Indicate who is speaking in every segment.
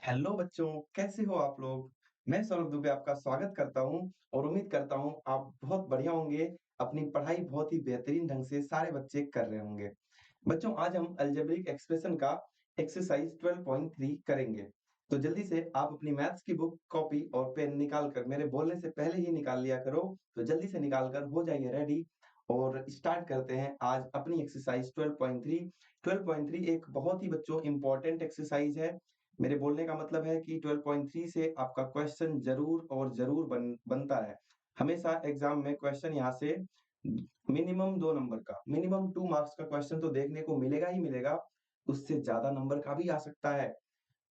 Speaker 1: Hello बच्चों, कैसे हो आप लोग? मैं सौरभ दुबे आपका स्वागत करता हूं और उम्मीद करता हूं आप बहुत बढ़िया होंगे। अपनी पढ़ाई बहुत ही बेहतरीन ढंग से सारे बच्चे कर रहे होंगे। बच्चों, आज हम अलजेब्रिक एक्सप्रेशन का एक्सरसाइज 12.3 करेंगे। तो जल्दी से आप अपनी मैथ्स की बुक, कॉपी और पेन निकाल कर मेरे बोलने से पहले ही निकाल लिया करो। तो जल्दी से निकाल कर हो जाइए रेडी और स्टार्ट करते हैं आज अपनी एक्सरसाइज 12.3। 12.3 एक बहुत ही बच्चों इंपॉर्टेंट एक्सरसाइज है। मेरे बोलने का मतलब है कि 12.3 से आपका क्वेश्चन जरूर और जरूर बनता है। हमेशा एग्जाम में क्वेश्चन यहाँ से मिनिमम 2 नंबर का, मिनिमम 2 मार्क्स का क्वेश्चन तो देखने को मिलेगा ही मिलेगा। उससे ज्यादा नंबर का भी आ सकता है।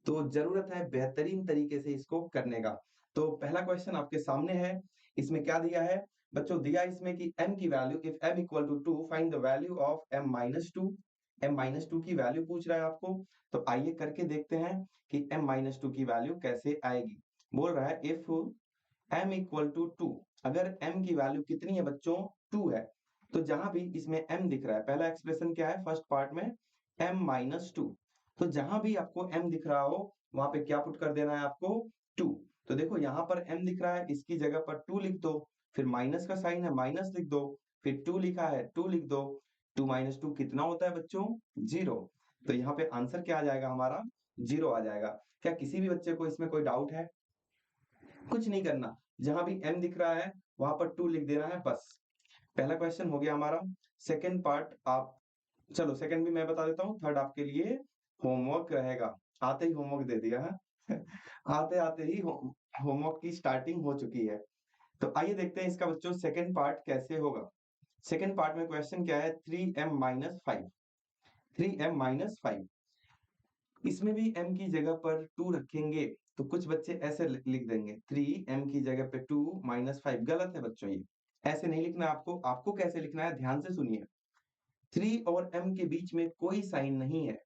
Speaker 1: तो जरूरत है बेहतरीन तरीके से इसको करने का। तो पहला क्वेश्चन आपके सामने है। इसमें क्या दिया है बच्चों? दिया इसमें कि m की value, if m equal to 2 find the value of m-2। m-2 की वैल्यू पूछ रहा है आपको। तो आइए करके देखते हैं कि m-2 की वैल्यू कैसे आएगी। बोल रहा है इफ m इक्वल टू 2, अगर m की वैल्यू कितनी है बच्चों? 2 है। तो जहां भी इसमें m दिख रहा है, पहला एक्सप्रेशन क्या है फर्स्ट पार्ट में? m-2। तो जहां भी आपको m दिख रहा हो वहां पे क्या पुट कर देना है आपको? 2। तो देखो यहाँ पर m दिख रहा है, इसकी जगह पर 2 लिख दो। फिर माइनस का साइन है, माइनस लिख दो। फिर 2 लिखा है, 2 लिख दो। 2 माइनस 2 कितना होता है बच्चों? 0। तो यहाँ पे आंसर क्या आ जाएगा हमारा? 0 आ जाएगा। क्या किसी भी बच्चे को इसमें कोई डाउट है? कुछ नहीं करना, जहां भी m दिख रहा है वहां पर 2 लिख देना है बस। पहला क्वेश्चन हो गया हमारा। सेकंड पार्ट आप, चलो सेकंड भी मैं बता देता हूँ, थर्ड आपके लिए होमवर्क रहेगा। आते ही होमवर्क दे दिया है आते आते ही होमवर्क की स्टार्टिंग हो चुकी है। तो आइए देखते हैं इसका बच्चों सेकंड पार्ट कैसे होगा। सेकंड पार्ट में क्वेश्चन क्या है? 3m-5। 3m-5, इसमें भी m की जगह पर 2 रखेंगे। तो कुछ बच्चे ऐसे लिख देंगे 3m की जगह पे 2-5। गलत है बच्चों, ये ऐसे नहीं लिखना। आपको आपको कैसे लिखना है ध्यान से सुनिए। 3 और m के बीच में कोई साइन नहीं है।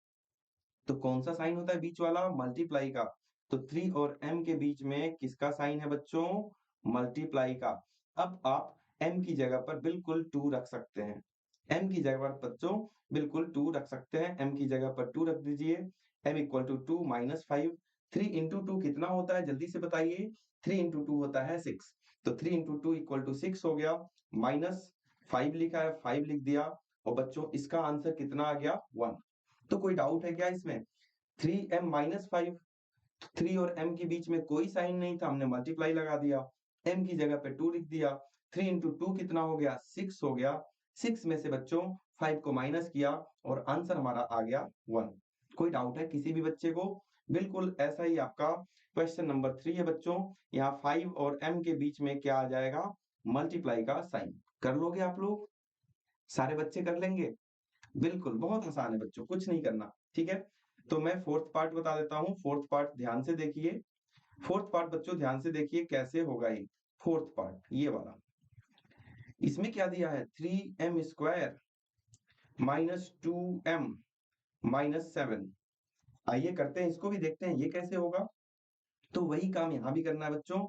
Speaker 1: तो कौन सा साइन होता है बीच वाला? मल्टीप्लाई का। तो 3 और m के बीच में किसका साइन है बच्चों? मल्टीप्लाई का। अब आप m की जगह पर बिल्कुल 2 रख सकते हैं। m की जगह पर बच्चों बिल्कुल 2 रख सकते हैं। m की जगह पर 2 रख दीजिए। m equal to 2-5। 3 इंटू 2 कितना होता है जल्दी से बताइए? 3 इंटू 2 होता है 6। तो 3 इंटू 2 इक्वल टू 6 हो गया। माइनस 5 लिखा है, 5 लिख दिया। और बच्चों इसका आंसर कितना आ गया? 1। तो कोई डाउट है क्या इसमें? 3m-5, 3 और m के बीच में कोई साइन नहीं था, हमने मल्टीप्लाई लगा दिया। m की जगह पे 2 लिख दिया। 3 इंटू 2 कितना हो गया? 6 हो गया। 6 में से बच्चों 5 को माइनस किया और आंसर हमारा आ गया 1। कोई डाउट है किसी भी बच्चे को? बिल्कुल ऐसा ही आपका क्वेश्चन नंबर 3 है बच्चों। यहाँ 5 और m के बीच में क्या आ जाएगा? मल्टीप्लाई का साइन। कर लोगे आप लोग? सारे बच्चे कर लेंगे? बिल्कुल, बहुत आसान है बच्चों, कुछ नहीं करना। ठीक है, तो मैं फोर्थ पार्ट बता देता हूँ। फोर्थ पार्ट ध्यान से देखिए। फोर्थ पार्ट बच्चों ध्यान से देखिए कैसे होगा ये फोर्थ पार्ट, ये वाला। इसमें क्या दिया है? 3m² minus 2m-7। आइए करते हैं, इसको भी देखते हैं ये कैसे होगा। तो वही काम यहाँ भी करना है बच्चों,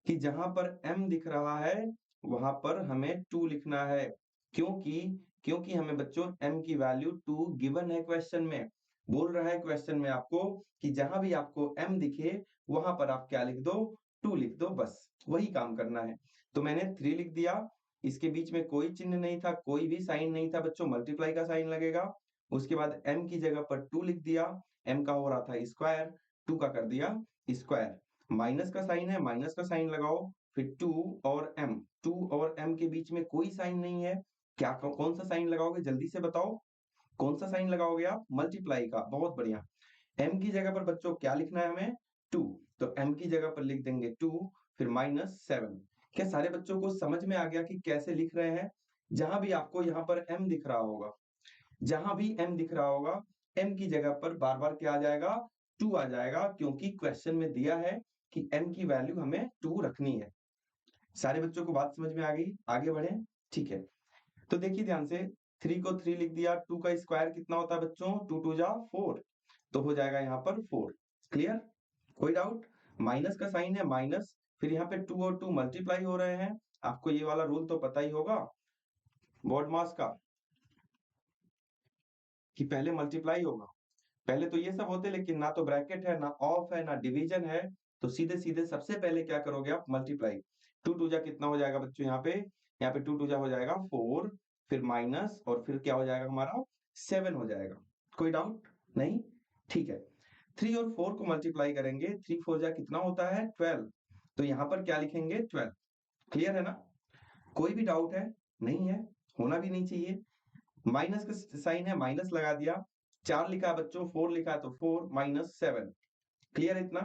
Speaker 1: कि जहां पर m दिख रहा है वहां पर हमें 2 लिखना है। क्योंकि क्योंकि हमें बच्चों m की वैल्यू 2 गिवन है क्वेश्चन में। बोल रहा है क्वेश्चन में आपको कि जहां भी आपको m दिखे वहां पर आप क्या लिख दो? 2 लिख दो बस। वही काम करना है। तो मैंने 3 लिख दिया। इसके बीच में कोई चिन्ह नहीं था, कोई भी साइन नहीं था बच्चों, मल्टीप्लाई का साइन लगेगा। उसके बाद m की जगह पर 2 लिख दिया। m का हो रहा था स्क्वायर, 2 का कर दिया स्क्वायर। माइनस का साइन है, माइनस का साइन लगाओ। फिर 2 और m, 2 और m के बीच में कोई साइन नहीं है। क्या कौन सा साइन लगाओगे जल्दी से बताओ? कौन सा साइन लगाओगे आप? मल्टीप्लाई का। बहुत बढ़िया। m की जगह पर बच्चों क्या लिखना है हमें? 2। तो m की जगह पर लिख देंगे 2, फिर -7। क्या सारे बच्चों को समझ में आ गया कि कैसे लिख रहे हैं? जहां भी आपको यहाँ पर m दिख रहा होगा, जहां भी m दिख रहा होगा, m की जगह पर बार बार क्या आ जाएगा? 2 आ जाएगा, क्योंकि क्वेश्चन में दिया है कि m की वैल्यू हमें 2 रखनी है। सारे बच्चों को बात समझ में आ गई? आगे बढ़े। ठीक है, तो देखिए ध्यान से। 3 को 3 लिख दिया। 2 का स्क्वायर कितना होता है बच्चों? 2 2 जा 4। तो हो जाएगा यहाँ पर 4। क्लियर? कोई डाउट? माइनस का साइन है, माइनस। फिर यहाँ पे 2 और 2 मल्टीप्लाई हो रहे हैं। आपको ये वाला रूल तो पता ही होगा बॉड मास का, कि पहले मल्टीप्लाई होगा। पहले तो ये सब होते, लेकिन ना तो ब्रैकेट है, ना ऑफ है, ना डिवीजन है, तो सीधे-सीधे सबसे पहले क्या करोगे आप, मल्टीप्लाई। 2 टू जा कितना हो जाएगा बच्चों यहाँ पे 2 टू जा हो जाएगा 4, फिर माइनस और फिर क्या हो जाएगा हमारा 7 हो जाएगा। कोई डाउट? नहीं? ठीक है। 3 और 4 को मल्टीप्लाई करेंगे, 3 4 जा कितना होता है 12, तो यहाँ पर क्या लिखेंगे 12। क्लियर है ना? कोई भी डाउट है? नहीं है, होना भी नहीं चाहिए। माइनस का साइन है, माइनस लगा दिया। 4 लिखा है बच्चों, 4 लिखा है तो 4 माइनस 7। क्लियर है इतना?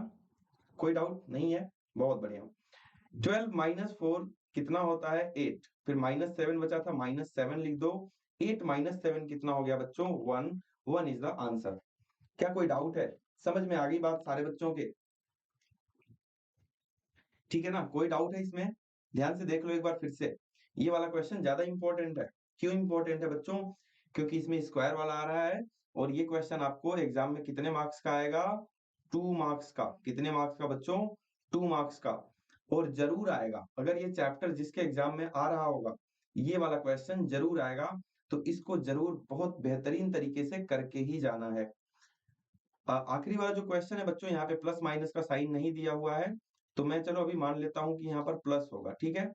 Speaker 1: कोई डाउट नहीं है? बहुत बढ़िया। 12 माइनस 4 कितना होता है 8, फिर माइनस 7 बचा था, माइनस 7 लिख दो। 8 माइनस 7 कितना हो गया बच्चों 1, 1 इज द आंसर। क्या कोई डाउट है? समझ में आ गई बात सारे बच्चों के? ठीक है ना? कोई डाउट है इसमें? ध्यान से देख लो एक बार फिर से। ये वाला क्वेश्चन ज्यादा इंपॉर्टेंट है। क्यों इंपॉर्टेंट है बच्चों? क्योंकि इसमें स्क्वायर वाला आ रहा है, और ये क्वेश्चन आपको एग्जाम में कितने मार्क्स का आएगा? 2 मार्क्स का। कितने मार्क्स का बच्चों? 2 मार्क्स का। और जरूर आएगा, अगर ये चैप्टर जिसके एग्जाम में आ रहा होगा, ये वाला क्वेश्चन जरूर आएगा, तो इसको जरूर बहुत बेहतरीन तरीके से करके ही जाना है। आखिरी वाला जो क्वेश्चन है बच्चों, यहाँ पे प्लस माइनस का साइन नहीं दिया हुआ है, तो मैं चलो अभी मान लेता हूं कि यहाँ पर प्लस होगा। ठीक है,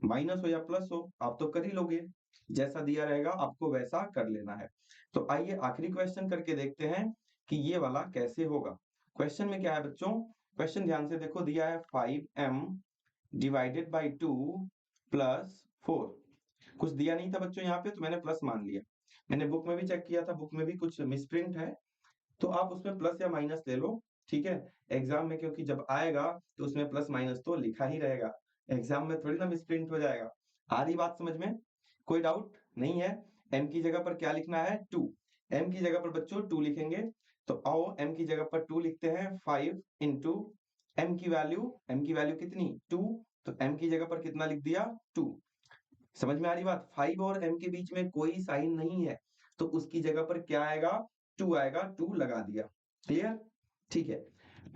Speaker 1: माइनस हो या प्लस हो आप तो कर ही लोगे, जैसा दिया रहेगा आपको वैसा कर लेना है। तो आइए आखिरी क्वेश्चन करके देखते हैं कि ये वाला कैसे होगा। क्वेश्चन में क्या है बच्चों? क्वेश्चन ध्यान से देखो, दिया है 5m डिवाइडेड बाई 2 प्लस 4। कुछ दिया नहीं था बच्चों यहाँ पे, तो मैंने प्लस मान लिया। मैंने बुक में भी चेक किया था, बुक में भी कुछ मिसप्रिंट है, तो आप उसमें प्लस या माइनस ले लो। ठीक है, एग्जाम में क्योंकि जब आएगा तो उसमें प्लस माइनस तो लिखा ही रहेगा, एग्जाम में थोड़ी ना मिसप्रिंट हो जाएगा। आ रही बात समझ में? कोई डाउट नहीं है? m की जगह पर क्या लिखना है 2, m की जगह पर बच्चों 2 लिखेंगे, तो आओ m की जगह पर 2 लिखते हैं। 5 इंटू m की वैल्यू कितनी 2, तो m की जगह पर कितना लिख दिया 2। समझ में आ रही बात? 5 और m के बीच में कोई साइन नहीं है, तो उसकी जगह पर क्या आएगा 2 आएगा, 2 लगा दिया। क्लियर? ठीक है।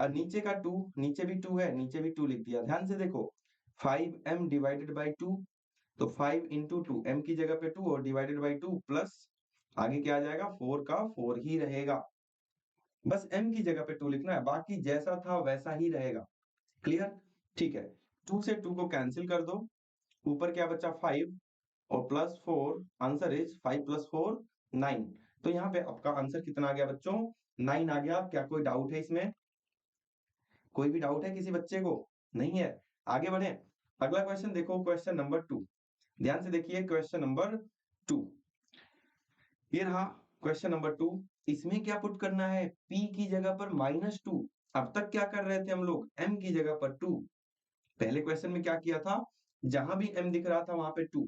Speaker 1: और नीचे का 2, नीचे भी 2 है, नीचे भी 2 लिख दिया। ध्यान से देखो, 5m डिवाइडेड बाई 2, तो 5 इंटू 2, m की जगह पे 2 और डिवाइडेड बाई 2 प्लस आगे क्या आ जाएगा 4 का 4 ही रहेगा। बस m की जगह पे 2 लिखना है, बाकी जैसा था वैसा ही रहेगा। क्लियर? ठीक है, 2 से 2 को कैंसिल कर दो, ऊपर क्या बचा 5 और प्लस 4, आंसर इज 5 प्लस 4 9। तो यहाँ पे आपका आंसर कितना आ गया बच्चों 9 आ गया। क्या कोई डाउट है इसमें? कोई भी डाउट है किसी बच्चे को? नहीं है? आगे बढ़े। अगला क्वेश्चन देखो, क्वेश्चन नंबर 2। ध्यान से देखिए क्वेश्चन नंबर 2, ये रहा क्वेश्चन नंबर 2। इसमें क्या पुट करना है, p की जगह पर -2। अब तक क्या कर रहे थे हम लोग, m की जगह पर 2। पहले क्वेश्चन में क्या किया था, जहां भी m दिख रहा था वहां पे 2।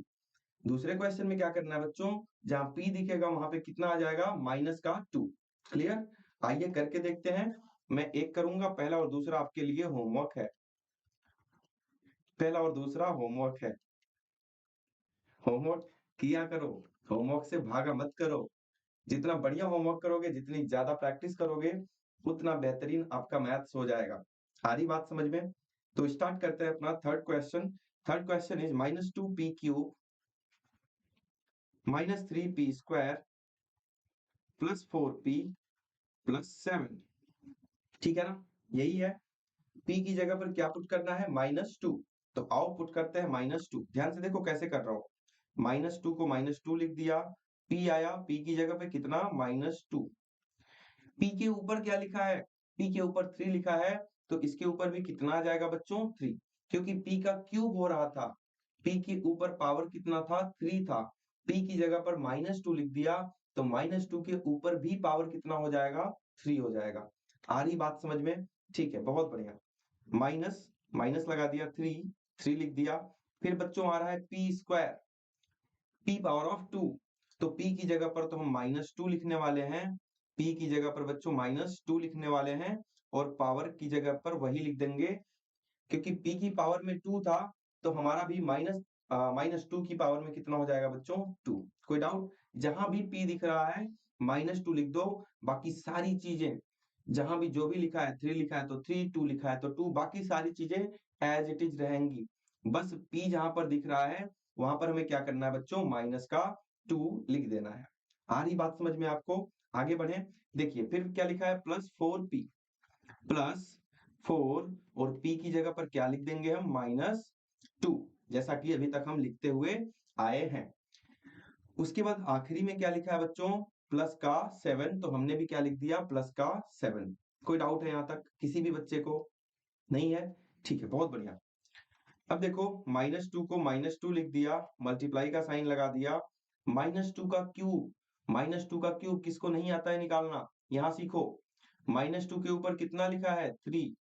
Speaker 1: दूसरे क्वेश्चन में क्या करना है बच्चों, जहां p दिखेगा वहां पे कितना आ जाएगा माइनस का 2। क्लियर? आइए करके देखते हैं। मैं एक करूंगा, पहला और दूसरा आपके लिए होमवर्क है। पहला और दूसरा होमवर्क है, होमवर्क किया करो, होमवर्क से भागा मत करो। जितना बढ़िया होमवर्क करोगे, जितनी ज्यादा प्रैक्टिस करोगे, उतना बेहतरीन आपका मैथ्स हो जाएगा। आ रही बात समझ में? तो स्टार्ट करते हैं अपना third question. Third question is -2p³ -3p² +4p +7। ठीक है ना? यही है। p की जगह पर क्या पुट करना है -2, तो आओ पुट करते हैं -2। ध्यान से देखो कैसे कर रहा हूं, -2 को -2 लिख दिया, p आया, p की जगह पे कितना -2। p के ऊपर क्या लिखा है, p के ऊपर 3 लिखा है, तो इसके ऊपर भी कितना आ जाएगा बच्चों 3, क्योंकि p का क्यूब हो रहा था। p के ऊपर पावर कितना था 3 था, p की जगह पर -2 लिख दिया, तो -2 के ऊपर भी पावर कितना हो जाएगा 3 हो जाएगा। आ रही बात समझ में? ठीक है, बहुत बढ़िया। माइनस माइनस लगा दिया, 3 लिख दिया। फिर बच्चों आ रहा है p², p पावर ऑफ 2, तो p की जगह पर तो हम -2 लिखने वाले हैं, p की जगह पर बच्चों -2 लिखने वाले हैं, और पावर की जगह पर वही लिख देंगे, क्योंकि p की पावर में 2 था, तो हमारा भी -2 की पावर में कितना हो जाएगा बच्चों 2। कोई डाउट? जहां भी p दिख रहा है -2 लिख दो, बाकी सारी चीजें जहां भी जो भी लिखा है 3 लिखा है तो 3, 2 लिखा है तो 2, बाकी सारी चीजें एज इट इज रहेंगी। बस p जहां पर दिख रहा है वहां पर हमें क्या करना है बच्चों, माइनस का 2 लिख देना है। आ रही बात समझ में आपको? आगे बढ़े, देखिए फिर क्या लिखा है, +4p, +4 और p की जगह पर क्या लिख देंगे हम, -2, जैसा कि अभी तक हम लिखते हुए आए हैं। उसके बाद आखिरी में क्या लिखा है बच्चों, प्लस का 7, तो हमने भी क्या लिख दिया, प्लस का 7। कोई डाउट है यहाँ तक किसी भी बच्चे को? नहीं है, ठीक है, बहुत बढ़िया। अब देखो -2 को -2 लिख दिया, मल्टीप्लाई का साइन लगा दिया, -2 का क्यूब, -2 का क्यूब किसको नहीं आता है निकालना, यहाँ सीखो। -2 के ऊपर कितना लिखा है, 3,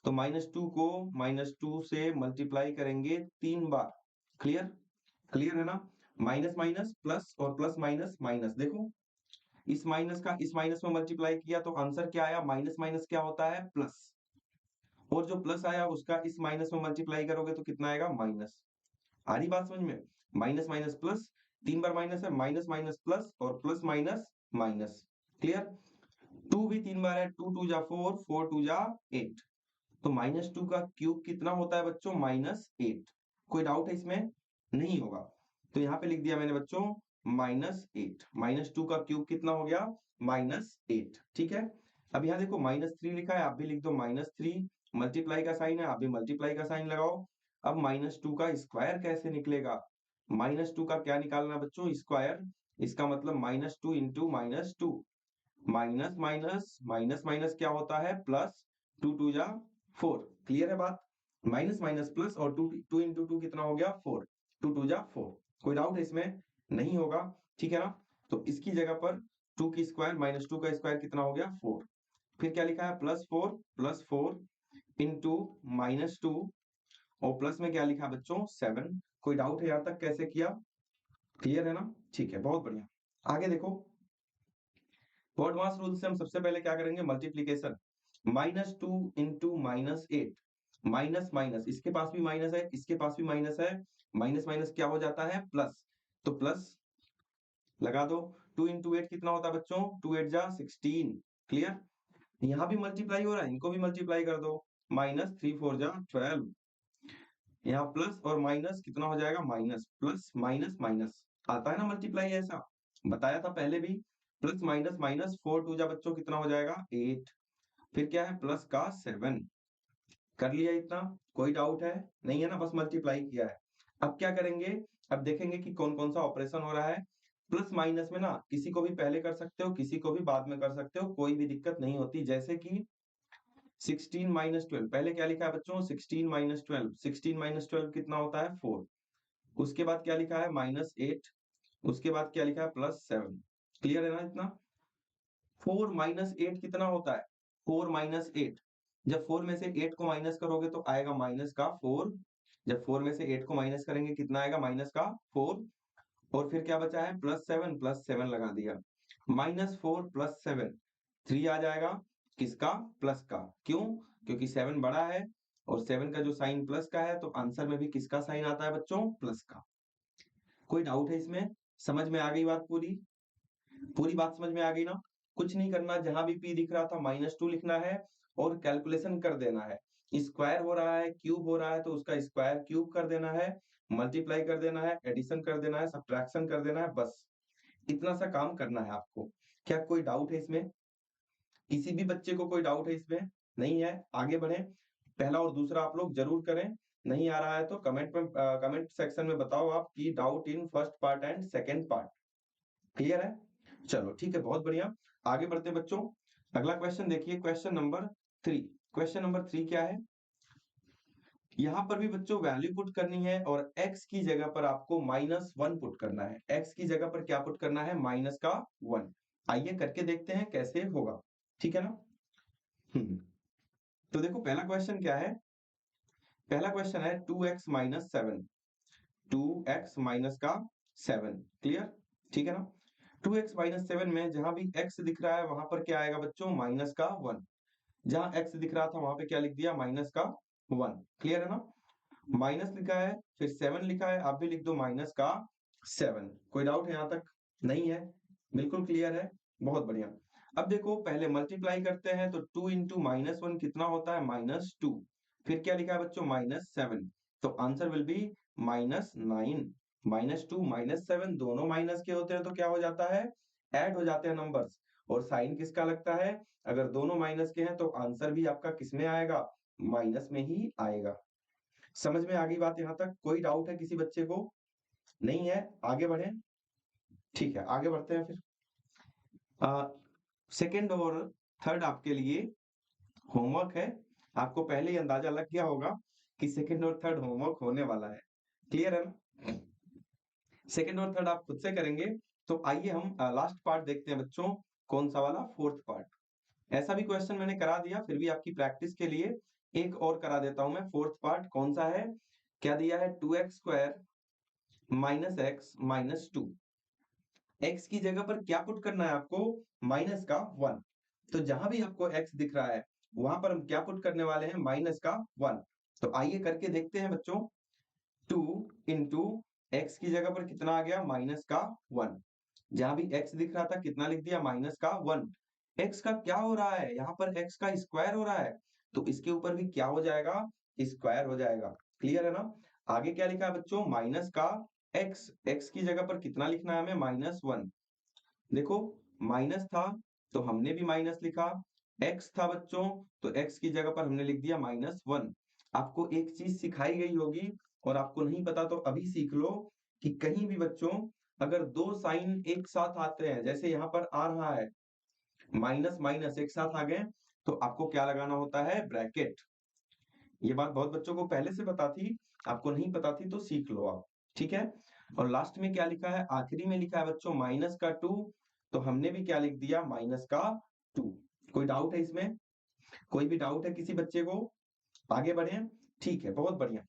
Speaker 1: तो -2 को -2 से मल्टीप्लाई करेंगे 3 बार। क्लियर? क्लियर है ना? माइनस माइनस प्लस और प्लस माइनस माइनस, देखो इस माइनस का इस माइनस में मल्टीप्लाई किया तो आंसर क्या आया, माइनस माइनस क्या होता है, प्लस, और जो प्लस आया उसका इस माइनस में मल्टीप्लाई करोगे तो कितना आएगा, माइनस। आ रही बात समझ में? माइनस माइनस प्लस, 3 बार माइनस है, माइनस माइनस प्लस और प्लस माइनस माइनस। क्लियर? 2 भी 3 बार है, 2 2 जा 4, 4 2 जा 8, तो -2 का क्यूब कितना होता है बच्चों, -8। कोई डाउट है इसमें? नहीं होगा, तो यहाँ पे लिख दिया मैंने बच्चों -8, -2 का क्यूब कितना हो गया, -8। ठीक है, अब यहाँ देखो -3 लिखा है, आप भी लिख दो -3, मल्टीप्लाई का साइन है, आप भी मल्टीप्लाई का साइन लगाओ। अब -2 का स्क्वायर कैसे निकलेगा, -2 का क्या निकालना बच्चों, स्क्वायर, इसका मतलब -2 into -2, minus minus minus minus क्या होता है, प्लस, 2 2 जा 4। क्लियर है बात? माइनस माइनस प्लस और 2 2 इंटू 2 कितना हो गया, 4, 2 2 जा 4। कोई डाउट है इसमें? नहीं होगा, ठीक है ना? तो इसकी जगह पर 2 की स्क्वायर -2 का स्क्वायर कितना हो गया, 4। फिर क्या लिखा है, +4 इंटू -2, और प्लस में क्या लिखा बच्चों, 7। कोई डाउट है यहाँ तक कैसे किया? क्लियर है ना? ठीक है, बहुत बढ़िया। आगे देखो, बॉडमास रूल से हम सबसे पहले क्या करेंगे, मल्टीप्लीकेशन, -2 इंटू -8, माइनस माइनस, इसके पास भी माइनस है, इसके पास भी माइनस है, माइनस माइनस क्या हो जाता है, प्लस, तो प्लस लगा दो। 2 इंटू 8 कितना होता है बच्चों, 2 8 जा 16। क्लियर? यहाँ भी मल्टीप्लाई हो रहा है, इनको भी मल्टीप्लाई कर दो, -3 4 जा 12, यहाँ प्लस और माइनस कितना हो जाएगा, माइनस, प्लस माइनस माइनस, आता है ना मल्टीप्लाई, ऐसा बताया था पहले भी। प्लस माइनस माइनस, 4 2 जा बच्चों कितना हो जाएगा, 8। फिर क्या है, प्लस का 7। कर लिया इतना? कोई डाउट है? नहीं है ना, बस मल्टीप्लाई किया है। अब क्या करेंगे, अब देखेंगे कि कौन कौन सा ऑपरेशन हो रहा है। प्लस माइनस में ना किसी को भी पहले कर सकते हो, किसी को भी बाद में कर सकते हो, कोई भी दिक्कत नहीं होती। जैसे कि 16 -12, पहले क्या लिखा है बच्चों, 16 -12, 16 -12 कितना होता है, 4। उसके बाद क्या लिखा है, -8, उसके बाद क्या लिखा है, +7। क्लियर है ना इतना? 4 -8 कितना होता है, 4 -8, जब 4 में से 8 को माइनस करोगे तो आएगा माइनस का 4, जब 4 में से 8 को माइनस करेंगे कितना आएगा, माइनस का 4, और फिर क्या बचा है, +7 लगा दिया, -4 +7, 3 आ जाएगा, किसका, प्लस का। क्यों? क्योंकि 7 बड़ा है और 7 का जो साइन प्लस का है, तो आंसर में भी किसका साइन आता है बच्चों, प्लस का। कोई डाउट है इसमें? समझ में आ गई बात पूरी? पूरी बात समझ में आ गई ना? कुछ नहीं करना, जहां भी p दिख रहा था -2 लिखना है और कैलकुलेशन कर देना है। स्क्वायर हो रहा है, क्यूब हो रहा है, तो उसका स्क्वायर क्यूब कर देना है, मल्टीप्लाई कर देना है, एडिशन कर देना है, सब्ट्रैक्शन कर देना है, बस इतना सा काम करना है आपको। क्या कोई डाउट है इसमें? किसी भी बच्चे को कोई डाउट है इसमें? नहीं है? आगे बढ़े, पहला और दूसरा आप लोग जरूर करें। नहीं आ रहा है तो कमेंट सेक्शन में बताओ आप कि doubt in first part and second part. Clear है? चलो ठीक है, बहुत बढ़िया। आगे बढ़ते हैं बच्चों। अगला क्वेश्चन देखिए, क्वेश्चन नंबर 3। क्वेश्चन नंबर 3 क्या है? यहाँ पर भी बच्चों वैल्यू पुट करनी है और x की जगह पर आपको -1 पुट करना है। x की जगह पर क्या पुट करना है, -1। आइए करके देखते हैं कैसे होगा। ठीक है ना? तो देखो पहला क्वेश्चन क्या है? पहला क्वेश्चन है 2x - 7, 2x माइनस का 7। क्लियर? ठीक है ना? 2x - 7 में जहां भी x दिख रहा है वहां पर क्या आएगा बच्चों, माइनस का 1। जहां x दिख रहा था वहां पे क्या लिख दिया, माइनस का 1। क्लियर है ना? माइनस लिखा है, फिर 7 लिखा है, आप भी लिख दो माइनस का 7। कोई डाउट है यहाँ तक? नहीं है? बिल्कुल क्लियर है, बहुत बढ़िया। अब देखो पहले मल्टीप्लाई करते हैं, तो 2 इंटू -1 कितना होता है, -2। फिर क्या लिखा है बच्चों, -7, तो आंसर विल बी -9। -2 -7 दोनों माइनस के होते हैं तो क्या हो जाता है, ऐड हो जाते हैं नंबर्स, और साइन किसका लगता है? अगर दोनों माइनस के हैं तो आंसर भी आपका किसमें आएगा? माइनस में ही आएगा। समझ में आ गई बात यहाँ तक? कोई डाउट है किसी बच्चे को? नहीं है? आगे बढ़े? ठीक है, आगे बढ़ते हैं फिर। सेकंड और थर्ड आपके लिए होमवर्क है। आपको पहले ही अंदाजा लग गया होगा कि सेकंड और थर्ड होमवर्क होने वाला है। क्लियर है ना? सेकंड और थर्ड आप खुद से करेंगे। तो आइए हम लास्ट पार्ट देखते हैं बच्चों। कौन सा वाला? Fourth part. ऐसा भी क्वेश्चन मैंने करा दिया, फिर भी आपकी प्रैक्टिस के लिए एक और करा देता हूं मैं। फोर्थ पार्ट कौन सा है? क्या दिया है? 2x² minus x minus 2। X की जगह पर क्या पुट करना है आपको? माइनस का 1। तो जहां भी आपको एक्स दिख रहा है वहां पर हम क्या पुट करने वाले हैं? माइनस का 1। तो आइए करके देखते हैं बच्चों। 2 इंटू एक्स की जगह पर कितना आ गया? माइनस का 1। जहां भी x दिख रहा था कितना लिख दिया? माइनस का 1। x का क्या हो रहा है? यहाँ पर x का स्क्वायर हो रहा है, तो इसके ऊपर भी क्या हो जाएगा? स्क्वायर हो जाएगा। क्लियर है ना? आगे क्या लिखा है बच्चों? माइनस का x। x की जगह पर कितना लिखना है हमें? माइनस 1। देखो, माइनस था तो हमने भी माइनस लिखा, x था बच्चों तो x की जगह पर हमने लिख दिया माइनस 1। आपको एक चीज सिखाई गई होगी और आपको नहीं पता तो अभी सीख लो कि कहीं भी बच्चों अगर दो साइन एक साथ आते हैं, जैसे यहाँ पर आ रहा है माइनस माइनस एक साथ आ गए, तो आपको क्या लगाना होता है? ब्रैकेट। ये बात बहुत बच्चों को पहले से पता थी, आपको नहीं पता थी तो सीख लो आप। ठीक है? और लास्ट में क्या लिखा है? आखिरी में लिखा है बच्चों माइनस का 2, तो हमने भी क्या लिख दिया? माइनस का 2। कोई डाउट है इसमें? कोई भी डाउट है किसी बच्चे को? आगे बढ़े? ठीक है, बहुत बढ़िया।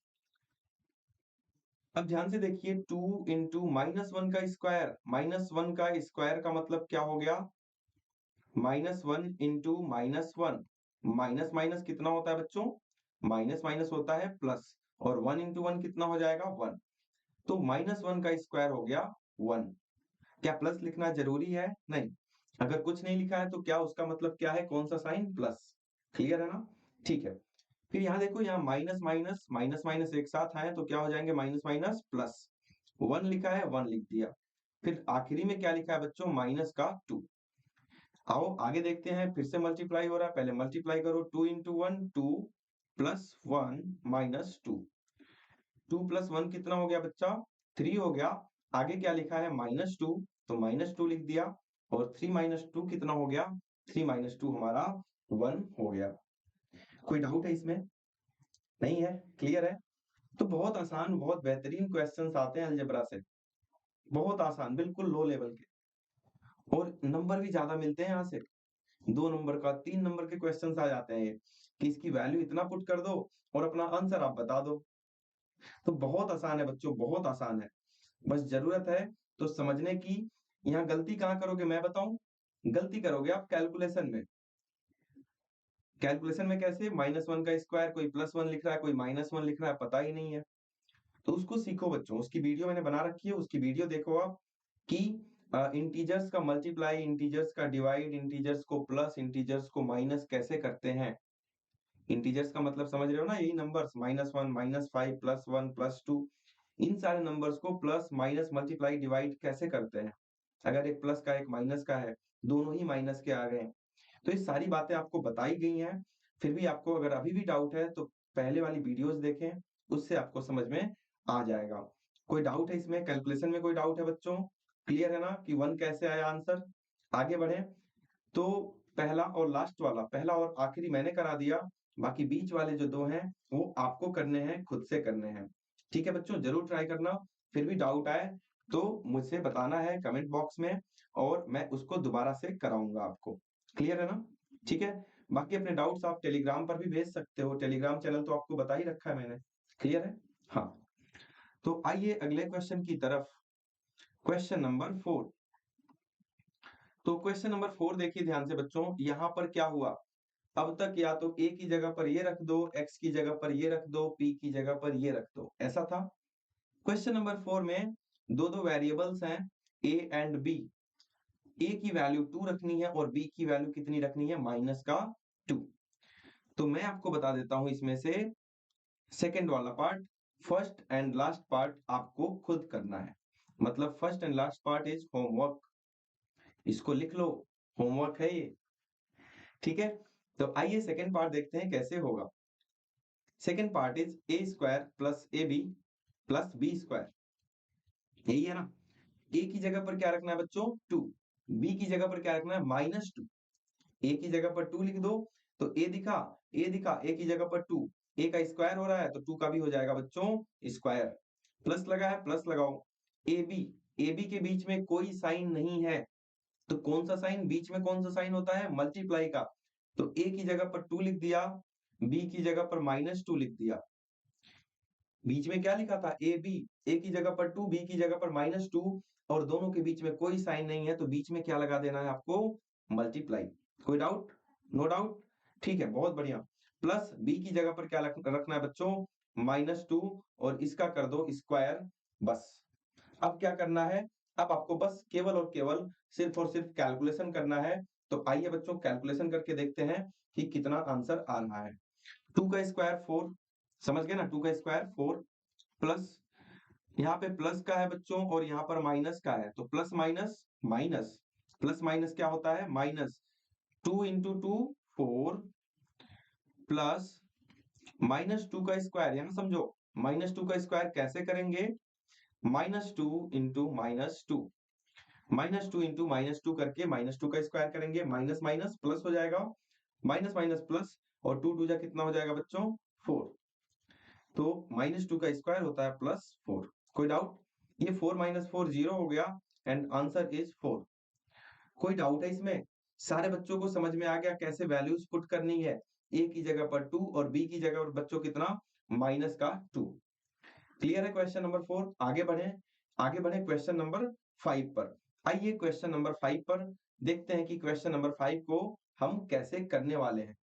Speaker 1: अब ध्यान से देखिए, 2 इंटू माइनस 1 का स्क्वायर। माइनस 1 का स्क्वायर का मतलब क्या हो गया? Minus 1 into minus 1। Minus minus कितना होता है बच्चों? माइनस माइनस होता है प्लस। और 1 इंटू 1 कितना हो जाएगा? 1। तो माइनस 1 का स्क्वायर हो गया 1। क्या प्लस लिखना जरूरी है? नहीं। अगर कुछ नहीं लिखा है तो क्या उसका मतलब क्या है? कौन सा साइन? प्लस। क्लियर है ना? ठीक है। फिर यहाँ देखो, यहाँ माइनस माइनस माइनस माइनस एक साथ आए तो क्या हो जाएंगे? Minus minus plus. 1 लिखा है, 1 लिख दिया। फिर आखिरी में क्या लिखा है बच्चों? माइनस का 2। आओ आगे देखते हैं। फिर से मल्टीप्लाई हो रहा है, पहले मल्टीप्लाई करो। 2 इंटू 1 2 प्लस 1 माइनस 2। 2 प्लस 1 कितना हो गया बच्चा? 3 हो गया। आगे क्या लिखा है? माइनस 2, तो माइनस 2 लिख दिया। और 3 माइनस 2 कितना हो गया? 3 माइनस 2 हमारा 1 हो गया। कोई डाउट है इसमें? नहीं है? क्लियर है? तो बहुत आसान, बहुत बेहतरीन क्वेश्चंस आते हैं अलजेब्रा से। बहुत आसान, बिल्कुल लो लेवल के। और नंबर भी ज्यादा मिलते हैं यहाँ से। 2 नंबर का, 3 नंबर के क्वेश्चंस आ जाते हैं ये, कि इसकी वैल्यू इतना पुट कर दो और अपना आंसर आप बता दो। तो बहुत आसान है बच्चों, बहुत आसान है। बस जरूरत है तो समझने की। यहाँ गलती कहाँ करोगे मैं बताऊं? गलती करोगे आप कैलकुलेशन में। कैलकुलेशन में कैसे? माइनस 1 का स्क्वायर, कोई प्लस 1 लिख रहा है, कोई माइनस 1 लिख रहा है, पता ही नहीं है। तो उसको सीखो बच्चों, उसकी वीडियो मैंने बना रखी है, उसकी वीडियो देखो आप, कि इंटीजर्स का मल्टीप्लाई, इंटीजर्स का डिवाइड, इंटीजर्स को प्लस, इंटीजर्स को माइनस कैसे करते हैं। इंटीजर्स का मतलब समझ रहे हो ना? यही नंबर्स, -1 -5 +1 +2। इन सारे नंबर्स को प्लस माइनस मल्टीप्लाई डिवाइड कैसे करते हैं। अगर एक प्लस का एक माइनस का है, दोनों ही माइनस के आ गए हैं। तो ये सारी बातें आपको बताई गई हैं। फिर भी आपको अगर अभी भी डाउट है तो पहले वाली वीडियोस देखें, उससे आपको समझ में आ जाएगा। कोई डाउट है इसमें? कैलकुलेशन में कोई डाउट है बच्चों? क्लियर है ना कि 1 कैसे आया आंसर? आगे बढ़े। तो पहला और लास्ट वाला, पहला और आखिरी मैंने करा दिया, बाकी बीच वाले जो 2 हैं वो आपको करने हैं, खुद से करने हैं। ठीक है बच्चों, जरूर ट्राई करना। फिर भी डाउट आए तो मुझसे बताना है कमेंट बॉक्स में, और मैं उसको दोबारा से कराऊंगा आपको। क्लियर है ना? ठीक है। बाकी अपने डाउट्स आप टेलीग्राम पर भी भेज सकते हो, टेलीग्राम चैनल तो आपको बता ही रखा है मैंने। क्लियर है? हाँ। तो आइए अगले क्वेश्चन की तरफ। Question number 4। तो क्वेश्चन नंबर 4 देखिए ध्यान से बच्चों। यहाँ पर क्या हुआ? अब तक या तो a की जगह पर ये रख दो, x की जगह पर ये रख दो, p की जगह पर ये रख दो, ऐसा था। क्वेश्चन नंबर 4 में दो दो वेरिएबल्स हैं, a एंड b। a की वैल्यू 2 रखनी है और b की वैल्यू कितनी रखनी है? माइनस का 2। तो मैं आपको बता देता हूं इसमें से सेकेंड वाला part. First and last part आपको खुद करना है। मतलब first and last part is homework. इसको लिख लो, होमवर्क है ये, ठीक है। तो आइए सेकंड पार्ट देखते हैं कैसे होगा। Second part is a square plus A B plus b square, यही है ना। ए की जगह पर क्या रखना है बच्चों, 2। बी की जगह पर क्या रखना है, -2। ए की जगह पर 2 लिख दो, तो ए दिखा, ए की जगह पर 2, ए का स्क्वायर हो रहा है तो 2 का भी हो जाएगा बच्चों स्क्वायर। प्लस लगा है, प्लस लगाओ। ए बी, ए बी के बीच में कोई साइन नहीं है, तो कौन सा साइन बीच में, कौन सा साइन होता है, मल्टीप्लाई का। तो ए की जगह पर 2 लिख दिया, बी की जगह पर -2 लिख दिया। बीच में क्या लिखा था, ए बी, ए की जगह पर 2, बी की जगह पर -2, और दोनों के बीच में कोई साइन नहीं है, तो बीच में क्या लगा देना है आपको, मल्टीप्लाई। कोई डाउट, नो डाउट, ठीक है, बहुत बढ़िया। प्लस बी की जगह पर क्या रखना है बच्चों, -2, और इसका कर दो स्क्वायर, बस। अब क्या करना है, अब आपको बस केवल और केवल सिर्फ और सिर्फ कैलकुलेशन करना है। तो आइए बच्चों कैलकुलेशन करके देखते हैं कि कितना आंसर आ रहा है। 2 का स्क्वायर 4, समझ गए ना, 2 का स्क्वायर 4, प्लस यहाँ पे प्लस का है बच्चों और यहाँ पर माइनस का है, तो plus minus minus, plus minus क्या होता है, माइनस। 2 इंटू 2 4, प्लस -2 का स्क्वायर, यहाँ समझो, -2 का स्क्वायर कैसे करेंगे, -2 इंटू -2, -2 इंटू -2 करके -2 का स्क्वायर करेंगे, माइनस माइनस प्लस हो जाएगा, माइनस माइनस प्लस, और 2 2 जा कितना हो जाएगा बच्चों, 4। तो -2 का स्क्वायर होता है +4। कोई डाउट, ये 4 - 4 0 हो गया, एंड आंसर इज 4। कोई डाउट है इसमें, सारे बच्चों को समझ में आ गया कैसे वैल्यूज पुट करनी है। ए की जगह पर 2 और बी की जगह पर बच्चों कितना, -2। क्लियर है क्वेश्चन नंबर 4। आगे बढ़े, आगे बढ़े क्वेश्चन नंबर 5 पर। आइए क्वेश्चन नंबर 5 पर देखते हैं कि क्वेश्चन नंबर 5 को हम कैसे करने वाले हैं।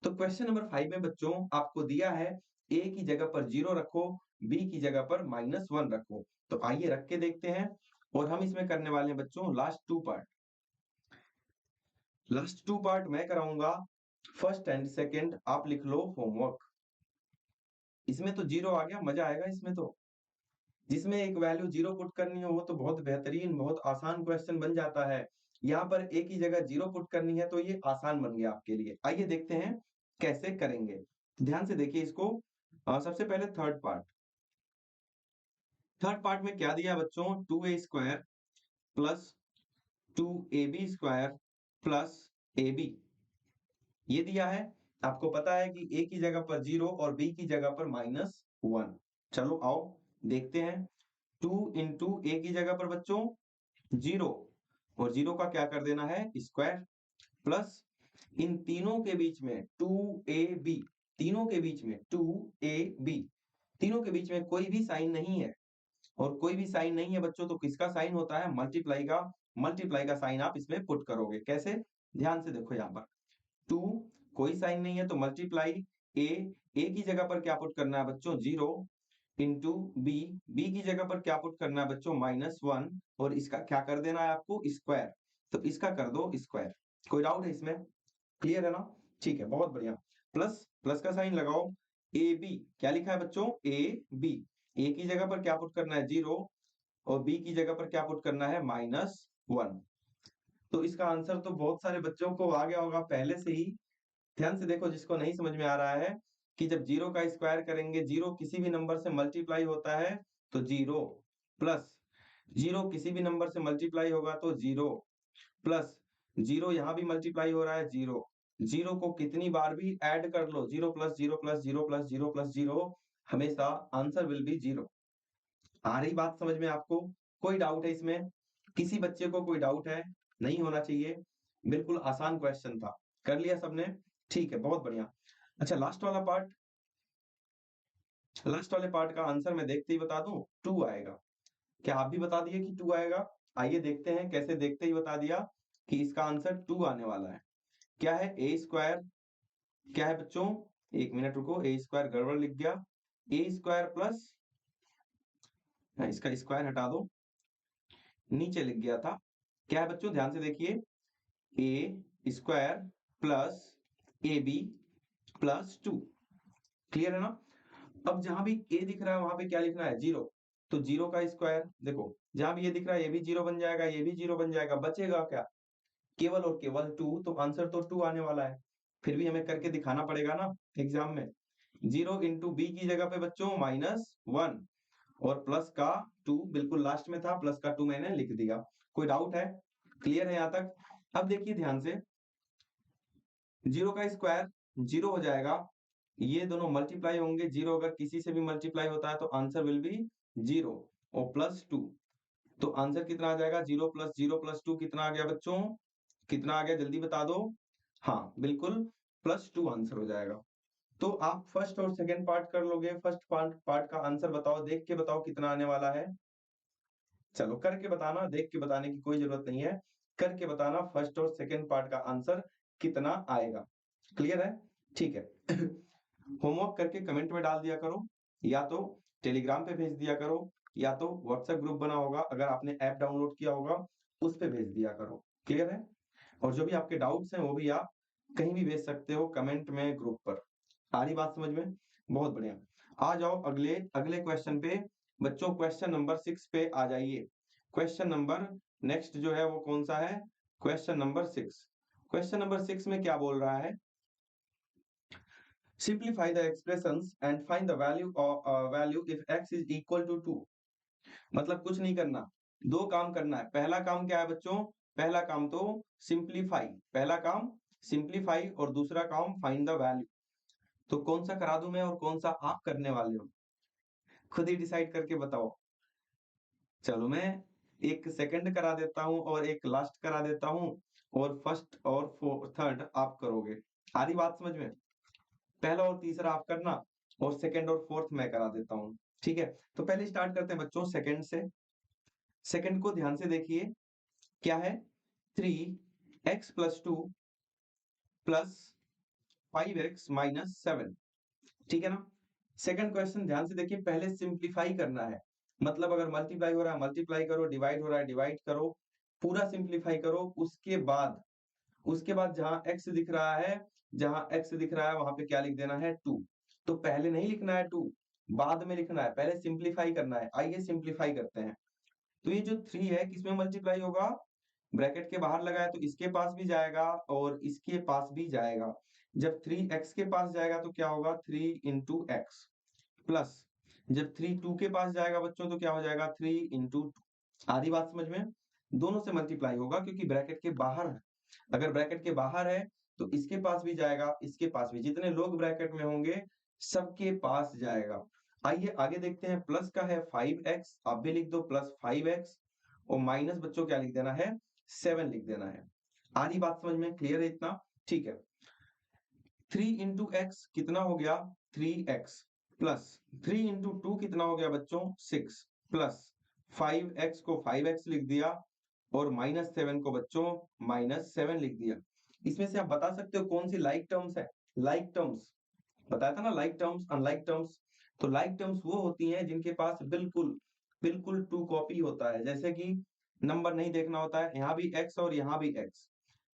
Speaker 1: तो क्वेश्चन नंबर 5 में बच्चों आपको दिया है ए की जगह पर 0 रखो, बी की जगह पर -1 रखो। तो आइए रख के देखते हैं, और हम इसमें करने वाले हैं बच्चों लास्ट 2 पार्ट। लास्ट 2 पार्ट मैं कराऊंगा, फर्स्ट एंड सेकंड आप लिख लो होमवर्क। इसमें तो 0 आ गया, मजा आएगा इसमें तो। जिसमें एक वैल्यू 0 पुट करनी हो वो तो बहुत बेहतरीन, बहुत आसान क्वेश्चन बन जाता है। यहाँ पर ए की जगह 0 पुट करनी है तो ये आसान बन गया आपके लिए। आइए देखते हैं कैसे करेंगे, ध्यान से देखिए इसको। सबसे पहले थर्ड पार्ट, थर्ड पार्ट में क्या दिया बच्चों, 2a square plus 2ab square plus ab, ये दिया है। आपको पता है कि a की जगह पर 0 और b की जगह पर -1। चलो आओ देखते हैं। 2 इंटू ए की जगह पर बच्चों 0, और 0 का क्या कर देना है, स्क्वायर, प्लस इन तीनों के बीच में 2ab, तीनों के बीच में 2ab, तीनों के बीच में कोई भी साइन नहीं है, और कोई भी साइन नहीं है बच्चों, तो किसका साइन होता है, मल्टीप्लाई का। मल्टीप्लाई का साइन आप इसमें पुट करोगे कैसे, ध्यान से देखो यहाँ पर। 2, कोई साइन नहीं है तो मल्टीप्लाई ए, ए की जगह पर क्या पुट करना है बच्चों, 0, इंटू बी, बी की जगह पर क्या पुट करना है बच्चों, -1, और इसका क्या कर देना है आपको, स्क्वायर। तो इसका कर दो स्क्वायर। कोई डाउट है इसमें, क्लियर है ना, ठीक है, बहुत बढ़िया। प्लस, प्लस का साइन लगाओ। ए बी, क्या लिखा है बच्चों, ए बी, ए की जगह पर क्या पुट करना है, 0, और बी की जगह पर क्या पुट करना है, -1। तो इसका आंसर तो बहुत सारे बच्चों को आ गया होगा पहले से ही। ध्यान से देखो, जिसको नहीं समझ में आ रहा है कि जब 0 का स्क्वायर करेंगे, 0 किसी भी नंबर से मल्टीप्लाई होता है तो 0, प्लस 0 किसी भी नंबर से मल्टीप्लाई होगा तो 0, प्लस 0 यहाँ भी मल्टीप्लाई हो रहा है 0, 0 को कितनी बार भी ऐड कर लो, 0 प्लस 0 प्लस 0 प्लस 0 प्लस 0, हमेशा आंसर विल बी 0। आ रही बात समझ में आपको, कोई डाउट है इसमें, किसी बच्चे को कोई डाउट है, नहीं होना चाहिए, बिल्कुल आसान क्वेश्चन था। कर लिया सबने, ठीक है, बहुत बढ़िया। अच्छा लास्ट वाला पार्ट, लास्ट वाले पार्ट का आंसर मैं देखते ही बता दूं, 2 आएगा। क्या आप भी बता दिए कि 2 आएगा, आइए देखते हैं कैसे, देखते ही बता दिया कि इसका आंसर 2 आने वाला है। क्या है, ए स्क्वायर, क्या है बच्चों, एक मिनट रुको, ए स्क्वायर गड़बड़ लिख गया, ए स्क्वायर प्लस, इसका स्क्वायर हटा दो, नीचे लिख गया था। क्या है बच्चों, ध्यान से देखिए, A square plus A B plus 2, clear है ना। अब जहां भी ए दिख रहा है वहां पे क्या लिखना है, 0, तो 0 का स्क्वायर, देखो जहां भी ये दिख रहा है ये भी 0 बन जाएगा, ये भी 0 बन जाएगा, बचेगा क्या, केवल और केवल 2, तो आंसर तो 2 आने वाला है। फिर भी हमें करके दिखाना पड़ेगा ना एग्जाम में। 0 इंटू बी की जगह पे बच्चों -1 और प्लस का 2 बिल्कुल लास्ट में था, प्लस का 2 मैंने लिख दिया। कोई डाउट है? क्लियर है यहाँ तक? अब देखिए ध्यान से, 0 का स्क्वायर 0 हो जाएगा, ये दोनों मल्टीप्लाई होंगे, 0 अगर किसी से भी मल्टीप्लाई होता है तो आंसर विल बी 0 और +2, तो आंसर कितना आ जाएगा? 0 + 0 + 2 कितना आ गया बच्चों? कितना आ गया जल्दी बता दो? हाँ बिल्कुल, +2 आंसर हो जाएगा। तो आप फर्स्ट और सेकंड पार्ट कर लोगे। फर्स्ट पार्ट पार्ट का आंसर बताओ, देख के बताओ कितना आने वाला है। चलो करके बताना, देख के बताने की कोई जरूरत नहीं है, करके बताना फर्स्ट और सेकंड पार्ट का आंसर कितना आएगा। क्लियर है? ठीक है। होमवर्क करके कमेंट में डाल दिया करो, या तो टेलीग्राम पे भेज दिया करो, या तो व्हाट्सएप ग्रुप बना होगा अगर आपने ऐप डाउनलोड किया होगा उस पे भेज दिया करो। क्लियर है? और जो भी आपके डाउट्स हैं वो भी आप कहीं भी भेज सकते हो कमेंट में, ग्रुप पर। आ रही बात समझ में? बहुत बढ़िया। आ जाओ अगले अगले क्वेश्चन पे बच्चों। क्वेश्चन नंबर 6 पे आ जाइए। क्वेश्चन नंबर नेक्स्ट जो है वो कौन सा है? Question number 6। क्वेश्चन नंबर 6 में क्या बोल रहा है? Simplify the expressions and find the value if x is equal to 2। मतलब कुछ नहीं करना, दो काम करना है। पहला काम क्या है बच्चों? पहला काम तो सिंप्लीफाई, पहला काम सिंप्लीफाई और दूसरा काम फाइंड द वैल्यू। तो कौन सा करा दूं मैं और कौन सा आप करने वाले हो? खुद ही डिसाइड करके बताओ। चलो मैं एक सेकंड करा देता हूं और एक लास्ट करा देता हूं, और फर्स्ट और थर्ड आप करोगे। आ रही बात समझ में? पहला और तीसरा आप करना और सेकंड और फोर्थ मैं करा देता हूँ। ठीक है, तो पहले स्टार्ट करते हैं बच्चों सेकंड से। सेकंड को ध्यान से देखिए, क्या है? 3x + 2 + 5x - 7। ठीक है ना? सेकंड क्वेश्चन ध्यान से देखिए, पहले सिंप्लीफाई करना है। मतलब अगर मल्टीप्लाई हो रहा है मल्टीप्लाई करो, डिवाइड हो रहा है डिवाइड करो, पूरा सिंप्लीफाई करो। उसके बाद जहां x दिख रहा है, वहां पे क्या लिख देना है? 2। तो पहले नहीं लिखना है 2, बाद में लिखना है, पहले सिंप्लीफाई करना है। आइए सिंप्लीफाई करते हैं। तो ये जो 3 है किसमें मल्टीप्लाई होगा? ब्रैकेट के बाहर लगाया तो इसके पास भी जाएगा और इसके पास भी जाएगा। जब 3x के पास जाएगा तो क्या होगा? 3 × x प्लस, जब 3 2 के पास जाएगा बच्चों तो क्या हो जाएगा? 3 × 2। आधी बात समझ में? दोनों से मल्टीप्लाई होगा क्योंकि ब्रैकेट के बाहर है। अगर ब्रैकेट के बाहर है तो इसके पास भी जाएगा, इसके पास भी, जितने लोग ब्रैकेट में होंगे सबके पास जाएगा। आइए आगे देखते हैं। प्लस का है 5x, आप भी लिख दो +5x, और माइनस बच्चों क्या लिख देना है? 7 लिख देना है। आधी बात समझ में? क्लियर है इतना? ठीक है। 3 × x कितना हो गया? 3x प्लस 3 × 2 कितना हो गया बच्चों? 6 प्लस 5x को 5x लिख दिया और -7 को बच्चों -7 लिख दिया। इसमें से आप बता सकते हो कौन सी लाइक टर्म्स है? लाइक टर्म्स बताया था ना, लाइक टर्म्स अनलाइक टर्म्स। तो लाइक टर्म्स वो होती हैं जिनके पास बिल्कुल बिल्कुल टू कॉपी होता है। जैसे कि नंबर नहीं देखना होता है, यहाँ भी x और यहाँ भी x,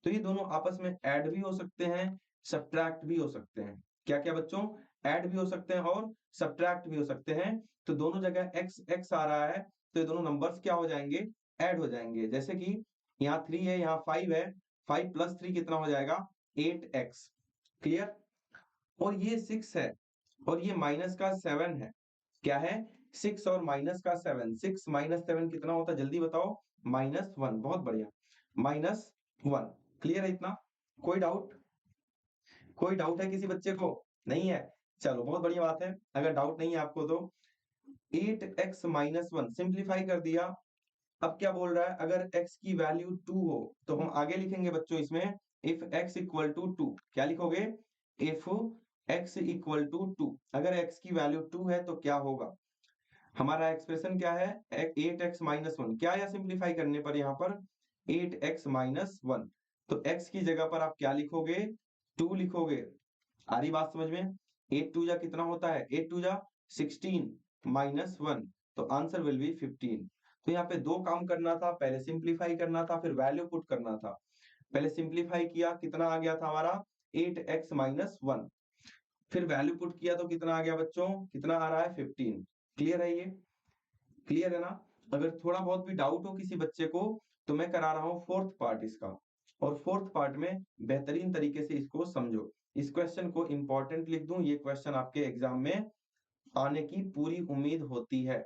Speaker 1: तो ये दोनों आपस में ऐड भी हो सकते हैं, सब्ट्रैक्ट भी हो सकते हैं। क्या क्या बच्चों? ऐड भी हो सकते हैं और सब्ट्रैक्ट भी हो सकते हैं। तो दोनों जगह x x आ रहा है तो ये दोनों नंबर्स क्या हो जाएंगे? ऐड हो जाएंगे। जैसे कि यहाँ 3 है, यहाँ 5 है, 5 + 3 कितना हो जाएगा? 8x। क्लियर? और ये 6 है और ये माइनस का 7 है। क्या है? 6 और माइनस का 7। 6 - 7 कितना होता है जल्दी बताओ? -1। बहुत बढ़िया, -1। क्लियर है इतना? कोई डाउट? कोई डाउट है किसी बच्चे को? नहीं है? चलो बहुत बढ़िया बात है। अगर डाउट नहीं है आपको तो 8x - 1 सिंप्लीफाई कर दिया। अब क्या बोल रहा है? अगर x की वैल्यू 2 हो तो हम आगे लिखेंगे बच्चों इसमें, इफ x = 2। क्या लिखोगे? If x = 2। अगर x की वैल्यू 2 है तो क्या होगा? हमारा एक्सप्रेशन क्या है? 8x - 1। क्या आया सिंप्लीफाई करने पर यहाँ पर? 8x - 1। तो x की जगह पर आप क्या लिखोगे? 2 लिखोगे। आ रही बात समझ में? 8 2 जा कितना होता है? 8 2 जा 16 -1, तो आंसर विल बी 15। तो यहाँ पे दो काम करना था, पहले सिंप्लीफाई करना था फिर वैल्यू पुट करना था। पहले सिंप्लीफाई किया, कितना आ गया था हमारा? 8x - 1। फिर वैल्यू पुट किया तो कितना आ गया बच्चों? कितना आ रहा है? 15। क्लियर है ये? क्लियर है ना? अगर थोड़ा बहुत भी डाउट हो किसी बच्चे को तो मैं करा रहा हूँ फोर्थ पार्ट इसका। और फोर्थ पार्ट में बेहतरीन तरीके से इसको समझो। इस क्वेश्चन को इंपॉर्टेंट लिख दूं, ये क्वेश्चन आपके एग्जाम में आने की पूरी उम्मीद होती है।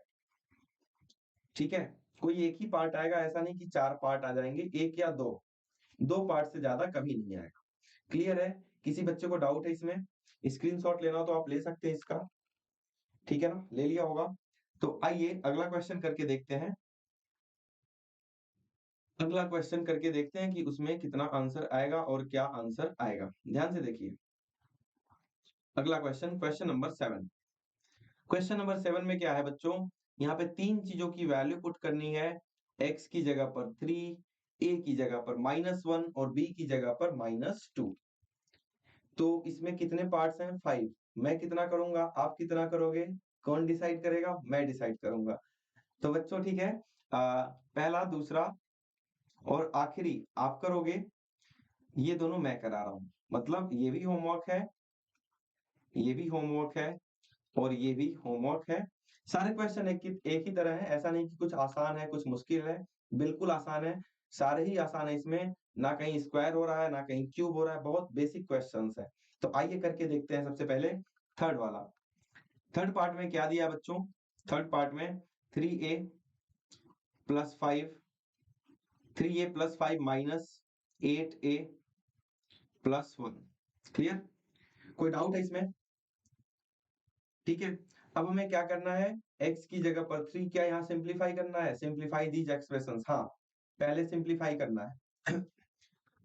Speaker 1: ठीक है, कोई एक ही पार्ट आएगा, ऐसा नहीं कि 4 पार्ट आ जाएंगे, एक या दो पार्ट से ज्यादा कभी नहीं आएगा। क्लियर है? किसी बच्चे को डाउट है इसमें? स्क्रीनशॉट लेना हो तो आप ले सकते हैं इसका। ठीक है ना, ले लिया होगा। तो आइए अगला क्वेश्चन करके देखते हैं। अगला क्वेश्चन करके देखते हैं कि उसमें कितना आंसर आएगा और क्या आंसर आएगा। ध्यान से देखिए अगला question, question number 7। Question number 7 में क्या है बच्चों, यहाँ पे 3 चीजों की वैल्यू पुट करनी है। x की जगह पर 3, a की जगह पर -1 और b की जगह पर -2। तो इसमें कितने पार्ट्स हैं? 5। मैं कितना करूंगा, आप कितना करोगे? कौन डिसाइड करेगा? मैं डिसाइड करूंगा। तो बच्चों ठीक है, पहला, दूसरा और आखिरी आप करोगे। ये दोनों मैं करा रहा हूं, मतलब ये भी होमवर्क है, ये भी होमवर्क है और ये भी होमवर्क है। सारे क्वेश्चन एक ही तरह है, ऐसा नहीं कि कुछ आसान है कुछ मुश्किल है। बिल्कुल आसान है, सारे ही आसान है। इसमें ना कहीं स्क्वायर हो रहा है ना कहीं क्यूब हो रहा है, बहुत बेसिक क्वेश्चंस है। तो आइए करके देखते हैं। सबसे पहले थर्ड वाला। थर्ड पार्ट में क्या दिया बच्चों? थर्ड पार्ट में 3a plus 5, 3a plus 5 minus 8a plus 1। Clear? कोई डाउट है इसमें? ठीक है, अब हमें क्या करना है? x की जगह पर 3 क्या यहाँ सिंप्लीफाई करना है? Simplify these expressions. हाँ, पहले सिंप्लीफाई करना है।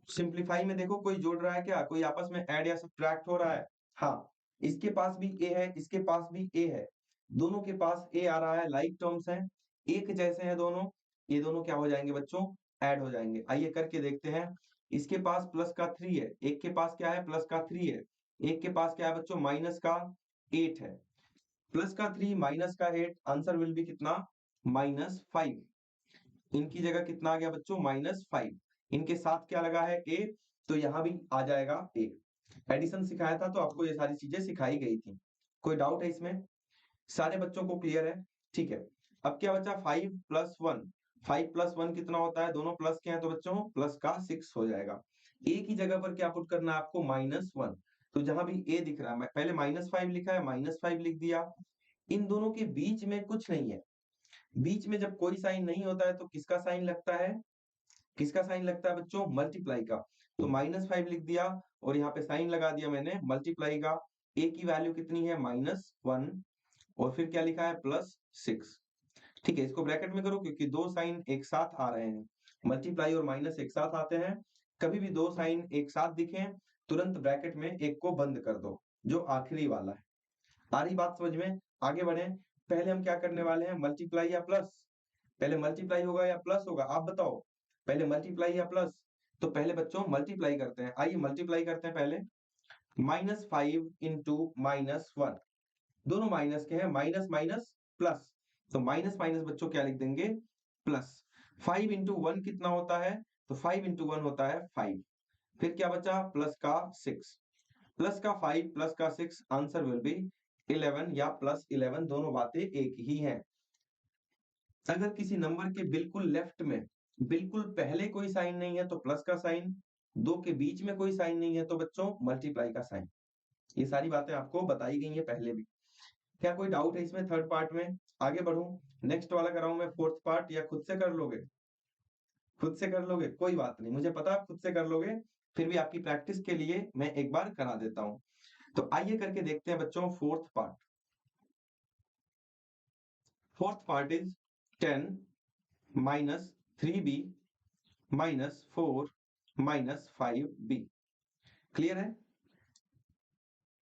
Speaker 1: सिंप्लीफाई में देखो कोई जोड़ रहा है क्या? कोई आपस में ऐड या सब्ट्रैक्ट हो रहा है? हाँ, इसके पास भी a है, इसके पास भी a है, दोनों के पास a आ रहा है, लाइक टर्म्स हैं, एक जैसे हैं दोनों। ये दोनों क्या हो जाएंगे बच्चों? ऐड हो जाएंगे। आइए करके देखते हैं। इसके पास प्लस का 3 है, एक के पास क्या है? प्लस का 3 है, एक के पास क्या है बच्चों? माइनस का 8 है। प्लस का 3 माइनस का 8, आंसर विल बी कितना? -5। इनकी जगह कितना आ गया बच्चों? -5। इनके साथ क्या लगा है? a, तो यहाँ भी आ जाएगा a। एडिशन सिखाया था तो आपको ये सारी चीजें सिखाई गई थी। कोई डाउट है इसमें? सारे बच्चों को क्लियर है? ठीक है, अब क्या बचा? 5 प्लस 1। 5 प्लस 1 कितना होता है? दोनों प्लस के हैं तो बच्चों प्लस का 6 हो जाएगा। a की जगह पर क्या पुट करना है आपको? -1। तो जहां भी a दिख रहा है, मैं पहले -5 लिखा है, -5 लिख दिया। इन दोनों के बीच में कुछ नहीं है। बीच में जब कोई साइन नहीं होता है तो किसका साइन लगता है? किसका साइन लगता है बच्चों? मल्टीप्लाई का। तो -5 लिख दिया और यहाँ पे साइन लगा दिया मैंने मल्टीप्लाई का। a की वैल्यू कितनी है? -1 और फिर क्या लिखा है? +6। ठीक है, इसको ब्रैकेट में करो क्योंकि दो साइन एक साथ आ रहे हैं। मल्टीप्लाई और माइनस एक साथ आते हैं। कभी भी दो साइन एक साथ दिखें तुरंत ब्रैकेट में एक को बंद कर दो, जो आखिरी वाला है। आ रही बात समझ में? आगे बढ़े। पहले हम क्या करने वाले हैं? मल्टीप्लाई या प्लस? पहले मल्टीप्लाई होगा या प्लस होगा? आप बताओ, पहले मल्टीप्लाई या प्लस? तो पहले बच्चों मल्टीप्लाई करते हैं। आइए मल्टीप्लाई करते हैं पहले। -5 इंटू -1, दोनों माइनस के हैं, माइनस माइनस प्लस, तो माइनस माइनस बच्चों क्या लिख देंगे? प्लस। 5 इंटू 1 कितना होता है? तो 5 इंटू 1 होता है 5। फिर क्या बचा? प्लस का 6, प्लस का 5 प्लस का 6, आंसर विल बी 11 या +11, दोनों बातें एक ही हैं। अगर किसी नंबर के बिल्कुल लेफ्ट में बिल्कुल पहले कोई साइन नहीं है तो प्लस का साइन, दो के बीच में कोई साइन नहीं है तो बच्चों मल्टीप्लाई का साइन। ये सारी बातें आपको बताई गई है पहले भी। क्या कोई डाउट है इसमें? थर्ड पार्ट में आगे बढ़ूं, नेक्स्ट वाला कराऊं मैं फोर्थ पार्ट, या खुद से कर लोगे? खुद से कर लोगे? कोई बात नहीं, मुझे पता आप खुद से कर लोगे, फिर भी आपकी प्रैक्टिस के लिए मैं एक बार करा देता हूं। तो आइए करके देखते हैं बच्चों fourth part. Fourth part is 10 minus 3b -4 -5b। Clear है?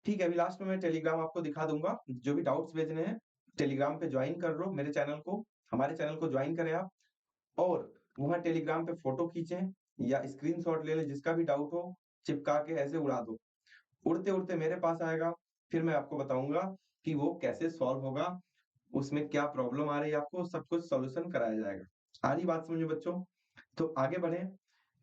Speaker 1: ठीक है, अभी लास्ट में मैं टेलीग्राम आपको दिखा दूंगा। जो भी डाउट्स भेजने हैं टेलीग्राम पे ज्वाइन कर लो, मेरे चैनल को, हमारे चैनल को ज्वाइन करें आप, और वहां टेलीग्राम पे फोटो खींचें या स्क्रीनशॉट ले लें, जिसका भी डाउट हो चिपका के ऐसे उड़ा दो। उड़ते उड़ते मेरे पास आएगा, फिर मैं आपको बताऊंगा कि वो कैसे सॉल्व होगा, उसमें क्या प्रॉब्लम आ रही है, आपको सब कुछ सॉल्यूशन कराया जाएगा। आ रही बात समझो बच्चों? तो आगे बढ़े।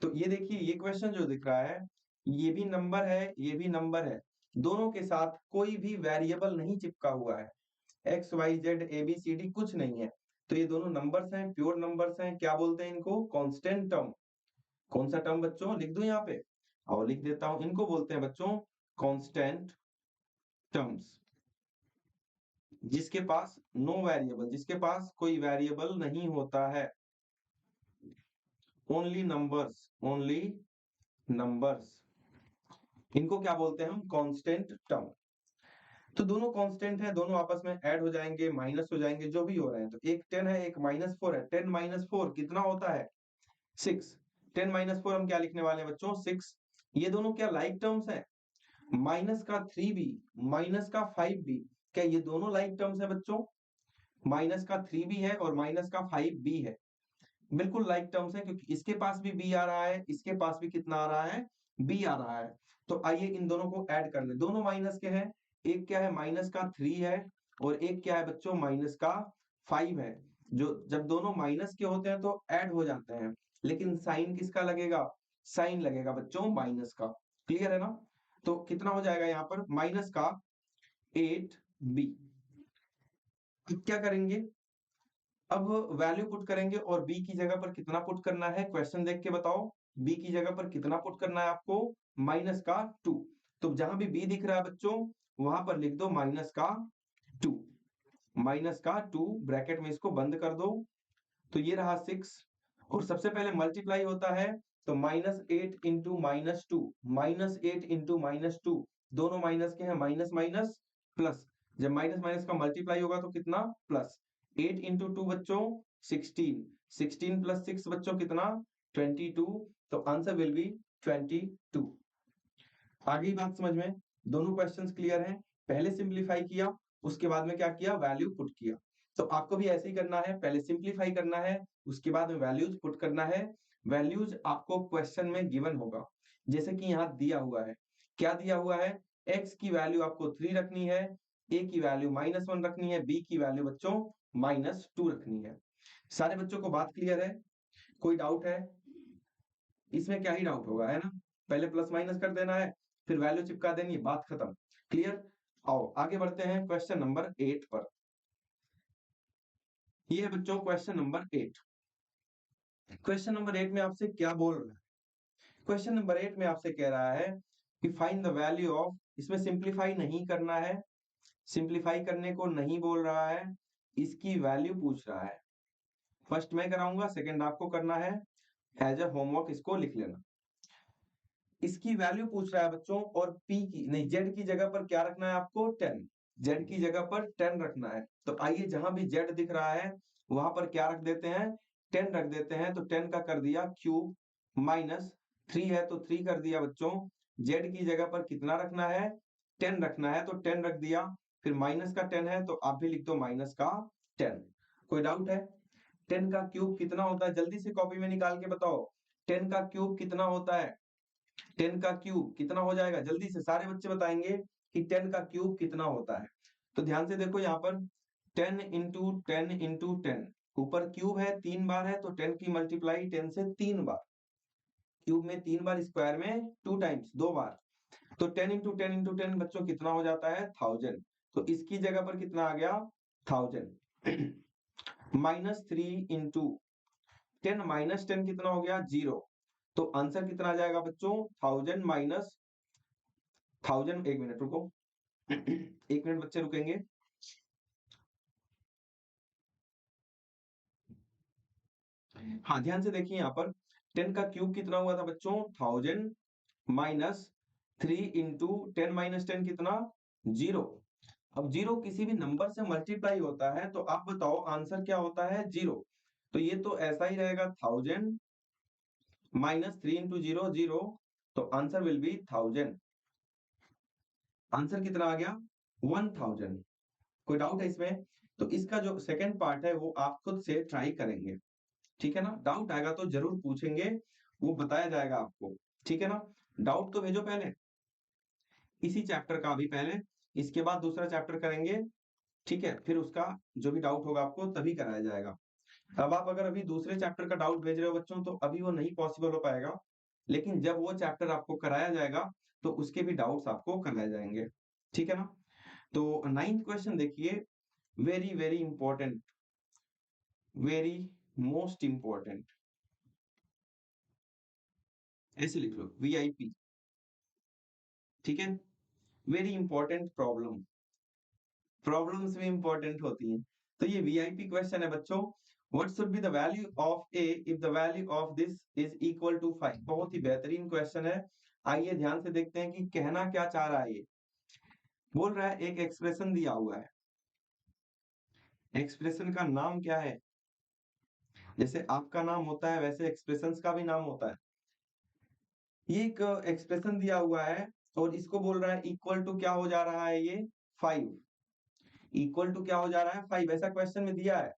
Speaker 1: तो ये देखिए, ये क्वेश्चन जो दिख रहा है, ये भी नंबर है, ये भी नंबर है, दोनों के साथ कोई भी वेरिएबल नहीं चिपका हुआ है, x y z a b c d कुछ नहीं है। तो ये दोनों नंबर्स हैं, प्योर नंबर्स हैं। क्या बोलते हैं इनको? Constant term. कौन सा टर्म बच्चों, लिख दूं यहाँ पे? और लिख देता हूं, इनको बोलते हैं बच्चों कांस्टेंट टर्म्स, जिसके पास नो वेरिएबल, जिसके पास कोई वेरिएबल नहीं होता है, ओनली नंबर्स, ओनली नंबर्स, इनको क्या बोलते हैं हम, कांस्टेंट टर्म। तो दोनों कांस्टेंट है, दोनों आपस में ऐड हो जाएंगे, माइनस हो जाएंगे, जो भी हो रहे हैं। तो एक 10 है, एक -4 है। 10 -4 कितना होता है? 6। 10 -4 हम क्या लिखने वाले हैं बच्चों? 6। ये दोनों क्या लाइक टर्म्स हैं? माइनस का 3b, माइनस का 5b, क्या ये दोनों लाइक टर्म्स है बच्चों? माइनस का 3b है और माइनस का 5b है, बिल्कुल लाइक टर्म्स है, क्योंकि इसके पास भी b आ रहा है, इसके पास भी कितना आ रहा है? b आ रहा है। तो आइए इन दोनों को ऐड कर लें। दोनों माइनस के हैं, एक क्या है माइनस का 3 है और एक क्या है बच्चों माइनस का 5 है। जो जब दोनों माइनस के होते हैं तो ऐड हो जाते हैं, लेकिन साइन किसका लगेगा? साइन लगेगा बच्चों माइनस का। क्लियर है ना? तो कितना हो जाएगा यहाँ पर? माइनस का 8b। अब क्या करेंगे? अब वैल्यू पुट करेंगे और b की जगह पर कितना पुट करना है? क्वेश्चन देख के बताओ, b की जगह पर कितना पुट करना है आपको? माइनस का 2। तो जहां भी b दिख रहा है बच्चों, वहां पर लिख दो माइनस का 2। माइनस का 2 ब्रैकेट में इसको बंद कर दो। तो ये रहा 6 और सबसे पहले मल्टीप्लाई होता है, तो -8 इंटू -2, -8 इंटू -2, दोनों माइनस के हैं, माइनस माइनस प्लस, जब माइनस माइनस का मल्टीप्लाई होगा तो कितना? प्लस। 8 इंटू 2 बच्चों 16, 16 प्लस 6 बच्चों कितना? 22। तो आंसर विल बी 22। आगे बात समझ में? दोनों क्वेश्चंस क्लियर हैं? पहले सिंप्लीफाई किया, उसके बाद में क्या किया? वैल्यू पुट किया। तो आपको भी ऐसे ही करना है, पहले सिंप्लीफाई करना है, उसके बाद में वैल्यूज पुट करना है। वैल्यूज आपको क्वेश्चन में गिवन होगा, जैसे कि यहाँ दिया हुआ है। क्या दिया हुआ है? x की वैल्यू आपको 3 रखनी है, a की वैल्यू -1 रखनी है, b की वैल्यू बच्चों -2 रखनी है। सारे बच्चों को बात क्लियर है? कोई डाउट है? इसमें क्या ही डाउट होगा, है ना? पहले प्लस माइनस कर देना है, फिर वैल्यू चिपका देनी है, बात खत्म। क्लियर? आओ आगे बढ़ते हैं क्वेश्चन नंबर 8 पर। ये है बच्चों क्वेश्चन नंबर 8। क्वेश्चन नंबर 8 में आपसे क्या बोल रहा है? क्वेश्चन नंबर 8 में आपसे कह रहा है कि फाइंड द वैल्यू ऑफ, इसमें सिंप्लीफाई नहीं करना है, सिंप्लीफाई करने को नहीं बोल रहा है, इसकी वैल्यू पूछ रहा है। फर्स्ट मैं कराऊंगा, सेकंड आपको करना है, एज अ होमवर्क इसको लिख लेना। इसकी वैल्यू पूछ रहा है बच्चों, और p की नहीं, z की जगह पर क्या रखना है आपको? 10। z की जगह पर 10 रखना है। तो आइए जहां भी z दिख रहा है वहां पर क्या रख देते हैं? 10 रख देते हैं। तो 10 का कर दिया क्यूब, माइनस 3 है तो 3 कर दिया बच्चों। z की जगह पर कितना रखना है? 10 रखना है, तो 10 रख दिया। फिर माइनस का 10 है तो आप भी लिख दो माइनस का 10। कोई डाउट है? 10 का क्यूब कितना होता है? जल्दी से कॉपी में निकाल के बताओ, 10 का क्यूब कितना होता है? 10 का क्यूब कितना हो जाएगा? जल्दी से सारे बच्चे बताएंगे कि 10 का क्यूब कितना होता है। तो ध्यान से देखो यहाँ पर 10 इंटू 10 इंटू 10, ऊपर क्यूब है 3 बार है, तो 10 की मल्टीप्लाई 10 से 3 बार, क्यूब में 3 बार, स्क्वायर में 2 टाइम्स 2 बार। तो 10 इंटू 10 इंटू 10 बच्चों कितना हो जाता है? 1000। तो इसकी जगह पर कितना आ गया? 1000। -3 इंटू 10 -10 कितना हो गया? 0। तो आंसर कितना आ जाएगा बच्चों? 1000 माइनस 1000। एक मिनट रुको, एक मिनट बच्चे रुकेंगे। हाँ ध्यान से देखिए यहाँ पर 10 का क्यूब कितना हुआ था बच्चों? 1000 माइनस 3 इंटू 10 माइनस 10 कितना? 0। अब 0 किसी भी नंबर से मल्टीप्लाई होता है, तो आप बताओ आंसर क्या होता है? 0। तो ये तो ऐसा ही रहेगा, 1000 माइनस 3 इंटू 0 0। तो आंसर विल बी 1000। आंसर कितना आ गया? 1000। कोई डाउट है इसमें? तो इसका जो सेकंड पार्ट है वो आप खुद से ट्राई करेंगे, ठीक है ना? डाउट आएगा तो जरूर पूछेंगे, वो बताया जाएगा आपको, ठीक है ना? डाउट तो भेजो पहले, इसी चैप्टर का भी पहले, इसके बाद दूसरा चैप्टर करेंगे, ठीक है? फिर उसका जो भी डाउट होगा आपको तभी कराया जाएगा। अब आप अगर अभी दूसरे चैप्टर का डाउट भेज रहे हो बच्चों, तो अभी वो नहीं पॉसिबल हो पाएगा, लेकिन जब वो चैप्टर आपको कराया जाएगा तो उसके भी डाउट्स आपको कराए जाएंगे, ठीक है ना? तो 9th क्वेश्चन देखिए, very very important, very most important. ऐसे लिख लो वीआईपी। ठीक है, वेरी इंपॉर्टेंट प्रॉब्लम, प्रॉब्लम्स भी इंपॉर्टेंट होती हैं। तो ये वीआईपी क्वेश्चन है बच्चों। What should be the value of a if the value of this is equal to 5। बहुत ही बेहतरीन क्वेश्चन है। आइए ध्यान से देखते हैं कि कहना क्या चाह रहा है। ये बोल रहा है एक एक्सप्रेशन दिया हुआ है, एक्सप्रेशन का नाम क्या है? जैसे आपका नाम होता है वैसे एक्सप्रेशंस का भी नाम होता है। ये एक एक्सप्रेशन दिया हुआ है और इसको बोल रहा है इक्वल टू क्या हो जा रहा है ये 5। इक्वल टू क्या हो जा रहा है 5, ऐसा क्वेश्चन में दिया है।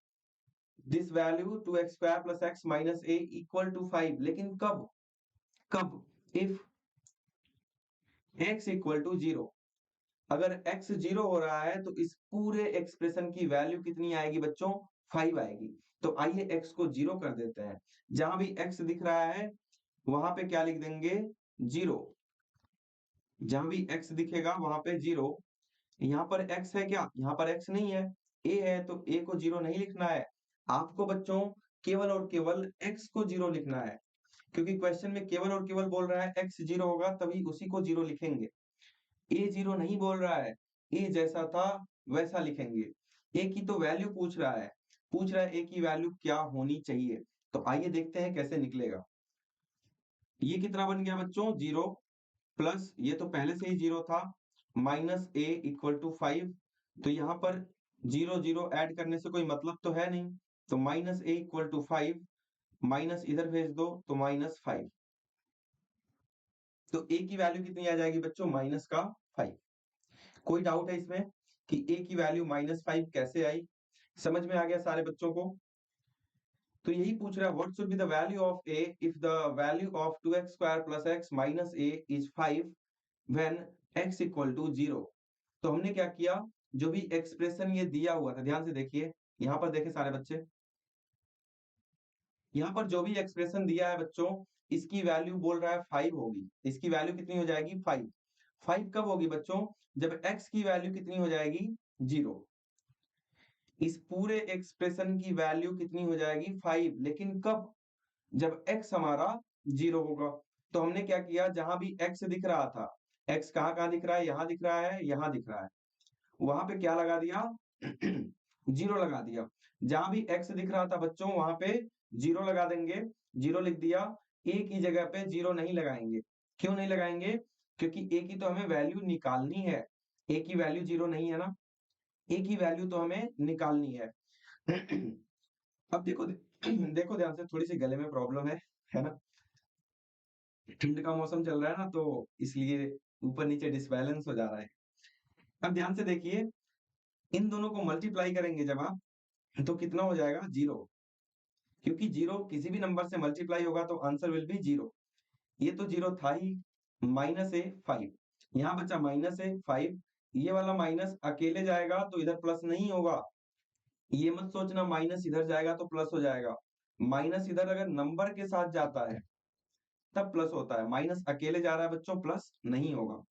Speaker 1: This value 2x² + x - a = 5। लेकिन कब? कब? If x = 0। अगर x 0 हो रहा है तो इस पूरे एक्सप्रेशन की वैल्यू कितनी आएगी बच्चों? 5 आएगी। तो आइए x को 0 कर देते हैं। जहां भी x दिख रहा है वहां पे क्या लिख देंगे? 0। जहां भी x दिखेगा वहां पे 0। यहाँ पर x है क्या? यहाँ पर x नहीं है, a है, तो a को 0 नहीं लिखना है। आपको बच्चों केवल और केवल x को 0 लिखना है, क्योंकि क्वेश्चन में केवल और केवल बोल रहा है x 0 होगा तभी उसी को 0 लिखेंगे। a 0 नहीं बोल रहा है, a जैसा था वैसा लिखेंगे। a की तो वैल्यू पूछ रहा है, पूछ रहा है a की वैल्यू क्या होनी चाहिए। तो आइए देखते हैं कैसे निकलेगा। ये कितना बन गया बच्चों? 0 प्लस ये तो पहले से ही 0 था, माइनस a = 5। तो यहाँ पर 0 0 ऐड करने से कोई मतलब तो है नहीं, तो माइनस a = 5, माइनस इधर भेज दो तो -5। तो a की वैल्यू कितनी आ जाएगी बच्चों? -5। कोई डाउट है इसमें कि a की वैल्यू -5 कैसे आई? समझ में आ गया सारे बच्चों को? तो यही पूछ रहा है what should be the value of a if the value of 2x² + x - a is 5 when x = 0। तो हमने क्या किया, जो भी एक्सप्रेशन ये दिया हुआ था, ध्यान से देखिए, यहाँ पर देखें सारे बच्चे, यहाँ पर जो भी एक्सप्रेशन दिया है बच्चों, इसकी वैल्यू बोल रहा है 5 होगी। इसकी वैल्यू कितनी हो जाएगी? 5। 5 कब होगी बच्चों? जब x की वैल्यू कितनी हो जाएगी? 0। इस पूरे एक्सप्रेशन की वैल्यू कितनी हो जाएगी? 5। लेकिन कब? जब x हमारा 0 होगा। तो हमने क्या किया, जहां भी x दिख रहा था, x कहाँ-कहाँ दिख रहा है? यहाँ दिख रहा है, यहाँ दिख रहा है। वहां पे क्या लगा दिया? 0 लगा दिया। जहां भी x दिख रहा था बच्चों वहां पे 0 लगा देंगे, 0 लिख दिया। a की जगह पे 0 नहीं लगाएंगे। क्यों नहीं लगाएंगे? क्योंकि a की तो हमें वैल्यू निकालनी है। a की वैल्यू 0 नहीं है ना, a की वैल्यू तो हमें निकालनी है। अब देखो देखो ध्यान से, थोड़ी सी गले में प्रॉब्लम है ना? ठंड का मौसम चल रहा है ना, तो इसलिए ऊपर नीचे डिसबैलेंस हो जा रहा है। अब ध्यान से देखिए, इन दोनों को मल्टीप्लाई करेंगे जब आप, तो कितना हो जाएगा? 0। क्योंकि 0 किसी भी नंबर से मल्टीप्लाई होगा तो आंसर विल बी 0। ये तो 0 था ही, माइनस ए 5, यहाँ बचा माइनस ए 5। ये वाला माइनस अकेले जाएगा तो इधर प्लस नहीं होगा। ये मत सोचना माइनस इधर जाएगा तो प्लस हो जाएगा। माइनस इधर अगर नंबर के साथ जाता है तब प्लस होता है, माइनस अकेले जा रहा है बच्चों, प्लस नहीं होगा।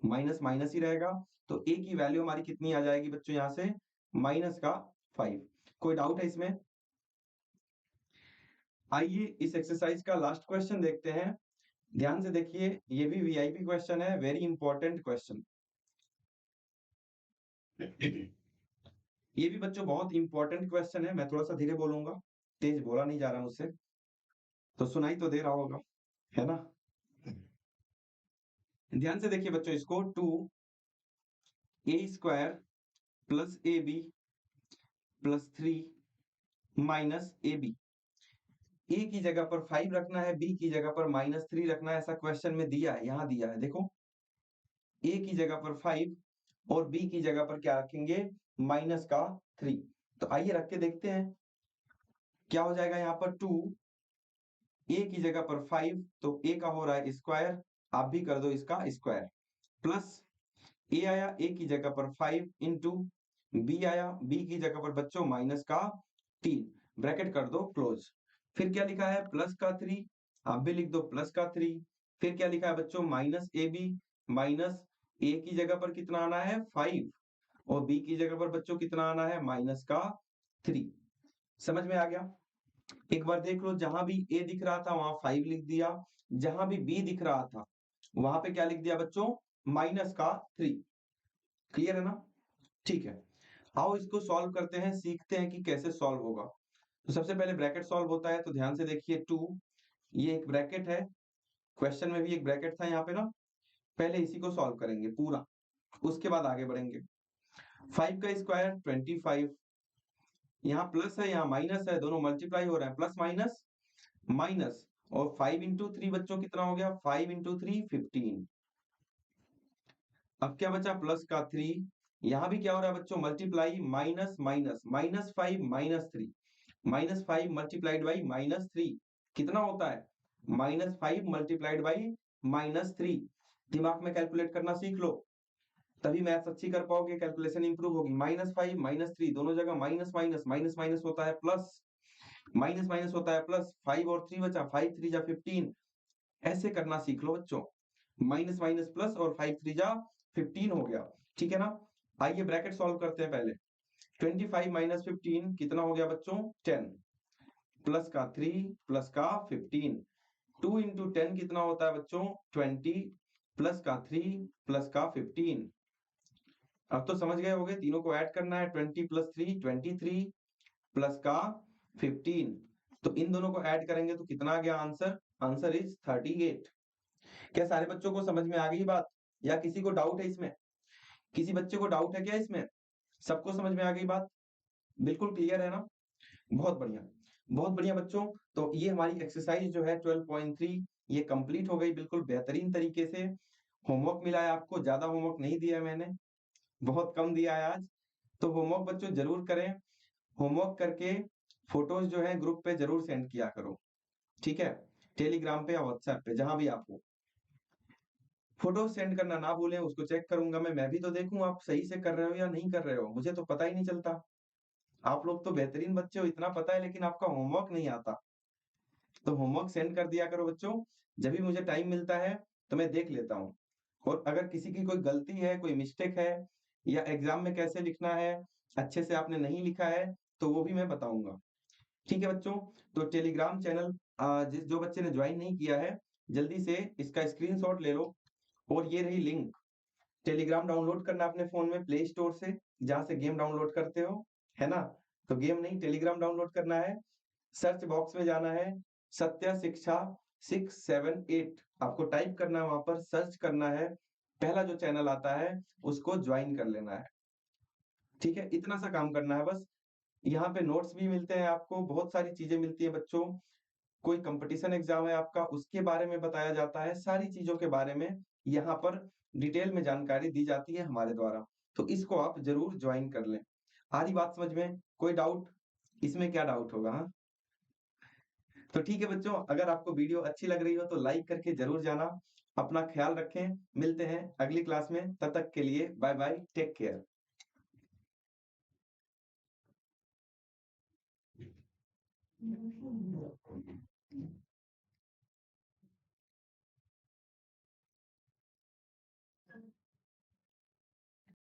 Speaker 1: माइनस माइनस ही रहेगा। तो ए की वैल्यू हमारी कितनी आ जाएगी बच्चों? यहाँ से -5। कोई डाउट है इसमें? आइए इस एक्सरसाइज का लास्ट क्वेश्चन देखते हैं। ध्यान से देखिए, ये भी वीआईपी क्वेश्चन है, वेरी इंपॉर्टेंट क्वेश्चन। ये भी बच्चों बहुत इंपॉर्टेंट क्वेश्चन है। मैं थोड़ा सा धीरे बोलूंगा, तेज बोला नहीं जा रहा मुझसे, तो सुनाई तो दे रहा होगा, है ना? ध्यान से देखिए बच्चों इसको, 2a² + ab + 3 - ab। a की जगह पर 5 रखना है, b की जगह पर -3 रखना है, ऐसा क्वेश्चन में दिया है। यहाँ दिया है देखो, a की जगह पर 5 और b की जगह पर क्या रखेंगे? -3। तो आइए रख के देखते हैं क्या हो जाएगा। यहाँ पर 2 a की जगह पर 5, तो a का हो रहा है स्क्वायर, आप भी कर दो इसका स्क्वायर, प्लस a आया a की जगह पर 5 इंटू b आया b की जगह पर बच्चों -3, ब्रैकेट कर दो क्लोज। फिर क्या लिखा है? +3, आप भी लिख दो +3। फिर क्या लिखा है बच्चों? -ab, माइनस a की जगह पर कितना आना है? 5, और b की जगह पर बच्चों कितना आना है? -3। समझ में आ गया? एक बार देख लो, जहां भी a दिख रहा था वहां 5 लिख दिया, जहां भी बी दिख रहा था वहां पे क्या लिख दिया बच्चों, -3। क्लियर है ना? ठीक है, आओ इसको सॉल्व करते हैं, सीखते हैं कि कैसे सॉल्व होगा। तो सबसे पहले ब्रैकेट सॉल्व होता है, तो ध्यान से देखिए 2, ये एक ब्रैकेट है, क्वेश्चन में भी एक ब्रैकेट था यहाँ पे ना, पहले इसी को सॉल्व करेंगे पूरा, उसके बाद आगे बढ़ेंगे। 5 का स्क्वायर 25, यहाँ प्लस है यहाँ माइनस है, दोनों मल्टीप्लाई हो रहे हैं, प्लस माइनस माइनस, और 5 इंटू 3 बच्चों कितना हो गया, 5 इंटू 3 15। अब क्या बचा, प्लस का 3, यहाँ भी क्या हो रहा है बच्चों, multiply, minus minus, -5 -3, -5 multiplied by -3 कितना होता है, -5 मल्टीप्लाइड बाई -3। दिमाग में कैलकुलेट करना सीख लो, तभी मैथ्स अच्छी कर पाओगे, कैलकुलेशन इंप्रूव होगी। -5 -3 दोनों जगह माइनस माइनस, माइनस माइनस होता है प्लस, माइनस माइनस होता है प्लस, 5 और 3 बचा, 5 3 जा 15, ऐसे करना सीख लो बच्चों, माइनस माइनस प्लस और 5 3 जा 15 हो गया, ठीक है ना? आइए ब्रैकेट सॉल्व करते हैं पहले। 25 माइनस 15 कितना हो गया बच्चों, 10, प्लस का 3 प्लस का 15, 2 इंटू 10 कितना होता है बच्चों, 20, प्लस का 3 प्लस का 15। अब तो समझ गए होंगे, तीनों को ऐड करना है, 20 प्लस 3 23, प्लस का 15, तो इन दोनों को ऐड करेंगे तो कितना आ गया आंसर, आंसर इज 38। क्या सारे बच्चों को समझ में आ गई बात, या किसी को डाउट है इसमें, किसी बच्चे को डाउट है क्या इसमें? सबको समझ में आ गई बात, बिल्कुल क्लियर है ना? बहुत बढ़िया, बहुत बढ़िया बच्चों। तो ये हमारी एक्सरसाइज जो है 12.3 ये कंप्लीट हो गई बिल्कुल बेहतरीन तरीके से। होमवर्क मिला है आपको, ज्यादा होमवर्क नहीं दिया है मैंने, बहुत कम दिया है आज। तो होमवर्क बच्चों जरूर करें, होमवर्क करके फोटोज जो है ग्रुप पे जरूर सेंड किया करो, ठीक है? टेलीग्राम पे या व्हाट्सएप पे, जहां भी आप हो, फोटो सेंड करना ना भूलें, उसको चेक करूंगा मैं भी तो देखूं आप सही से कर रहे हो या नहीं कर रहे हो, मुझे तो पता ही नहीं चलता। आप लोग तो बेहतरीन बच्चे हो, इतना पता है, लेकिन आपका होमवर्क नहीं आता। तो होमवर्क सेंड कर दिया करो बच्चों, जब भी मुझे टाइम मिलता है तो मैं देख लेता हूँ। और अगर किसी की कोई गलती है, कोई मिस्टेक है, या एग्जाम में कैसे लिखना है, अच्छे से आपने नहीं लिखा है, तो वो भी मैं बताऊंगा, ठीक है बच्चों? तो टेलीग्राम चैनल जिस जो बच्चे ने ज्वाइन नहीं किया है, जल्दी से इसका स्क्रीनशॉट ले लो, और ये रही लिंक। टेलीग्राम डाउनलोड करना अपने फोन में प्ले स्टोर से, जहां से गेम डाउनलोड करते हो, है ना? तो गेम नहीं, टेलीग्राम डाउनलोड करना है, सर्च बॉक्स में जाना है, सत्य शिक्षा 678 आपको टाइप करना है, वहां पर सर्च करना है, पहला जो चैनल आता है उसको ज्वाइन कर लेना है, ठीक है? इतना सा काम करना है बस। यहाँ पे नोट्स भी मिलते हैं आपको, बहुत सारी चीजें मिलती है बच्चों, कोई कंपटीशन एग्जाम है आपका उसके बारे में बताया जाता है, सारी चीजों के बारे में यहाँ पर डिटेल में जानकारी दी जाती है हमारे द्वारा, तो इसको आप जरूर ज्वाइन कर लें। आ रही बात समझ में? कोई डाउट? इसमें क्या डाउट होगा, हाँ? तो ठीक है बच्चों, अगर आपको वीडियो अच्छी लग रही हो तो लाइक करके जरूर जाना। अपना ख्याल रखें, मिलते हैं अगली क्लास में, तब तक के लिए बाय बाय, टेक केयर।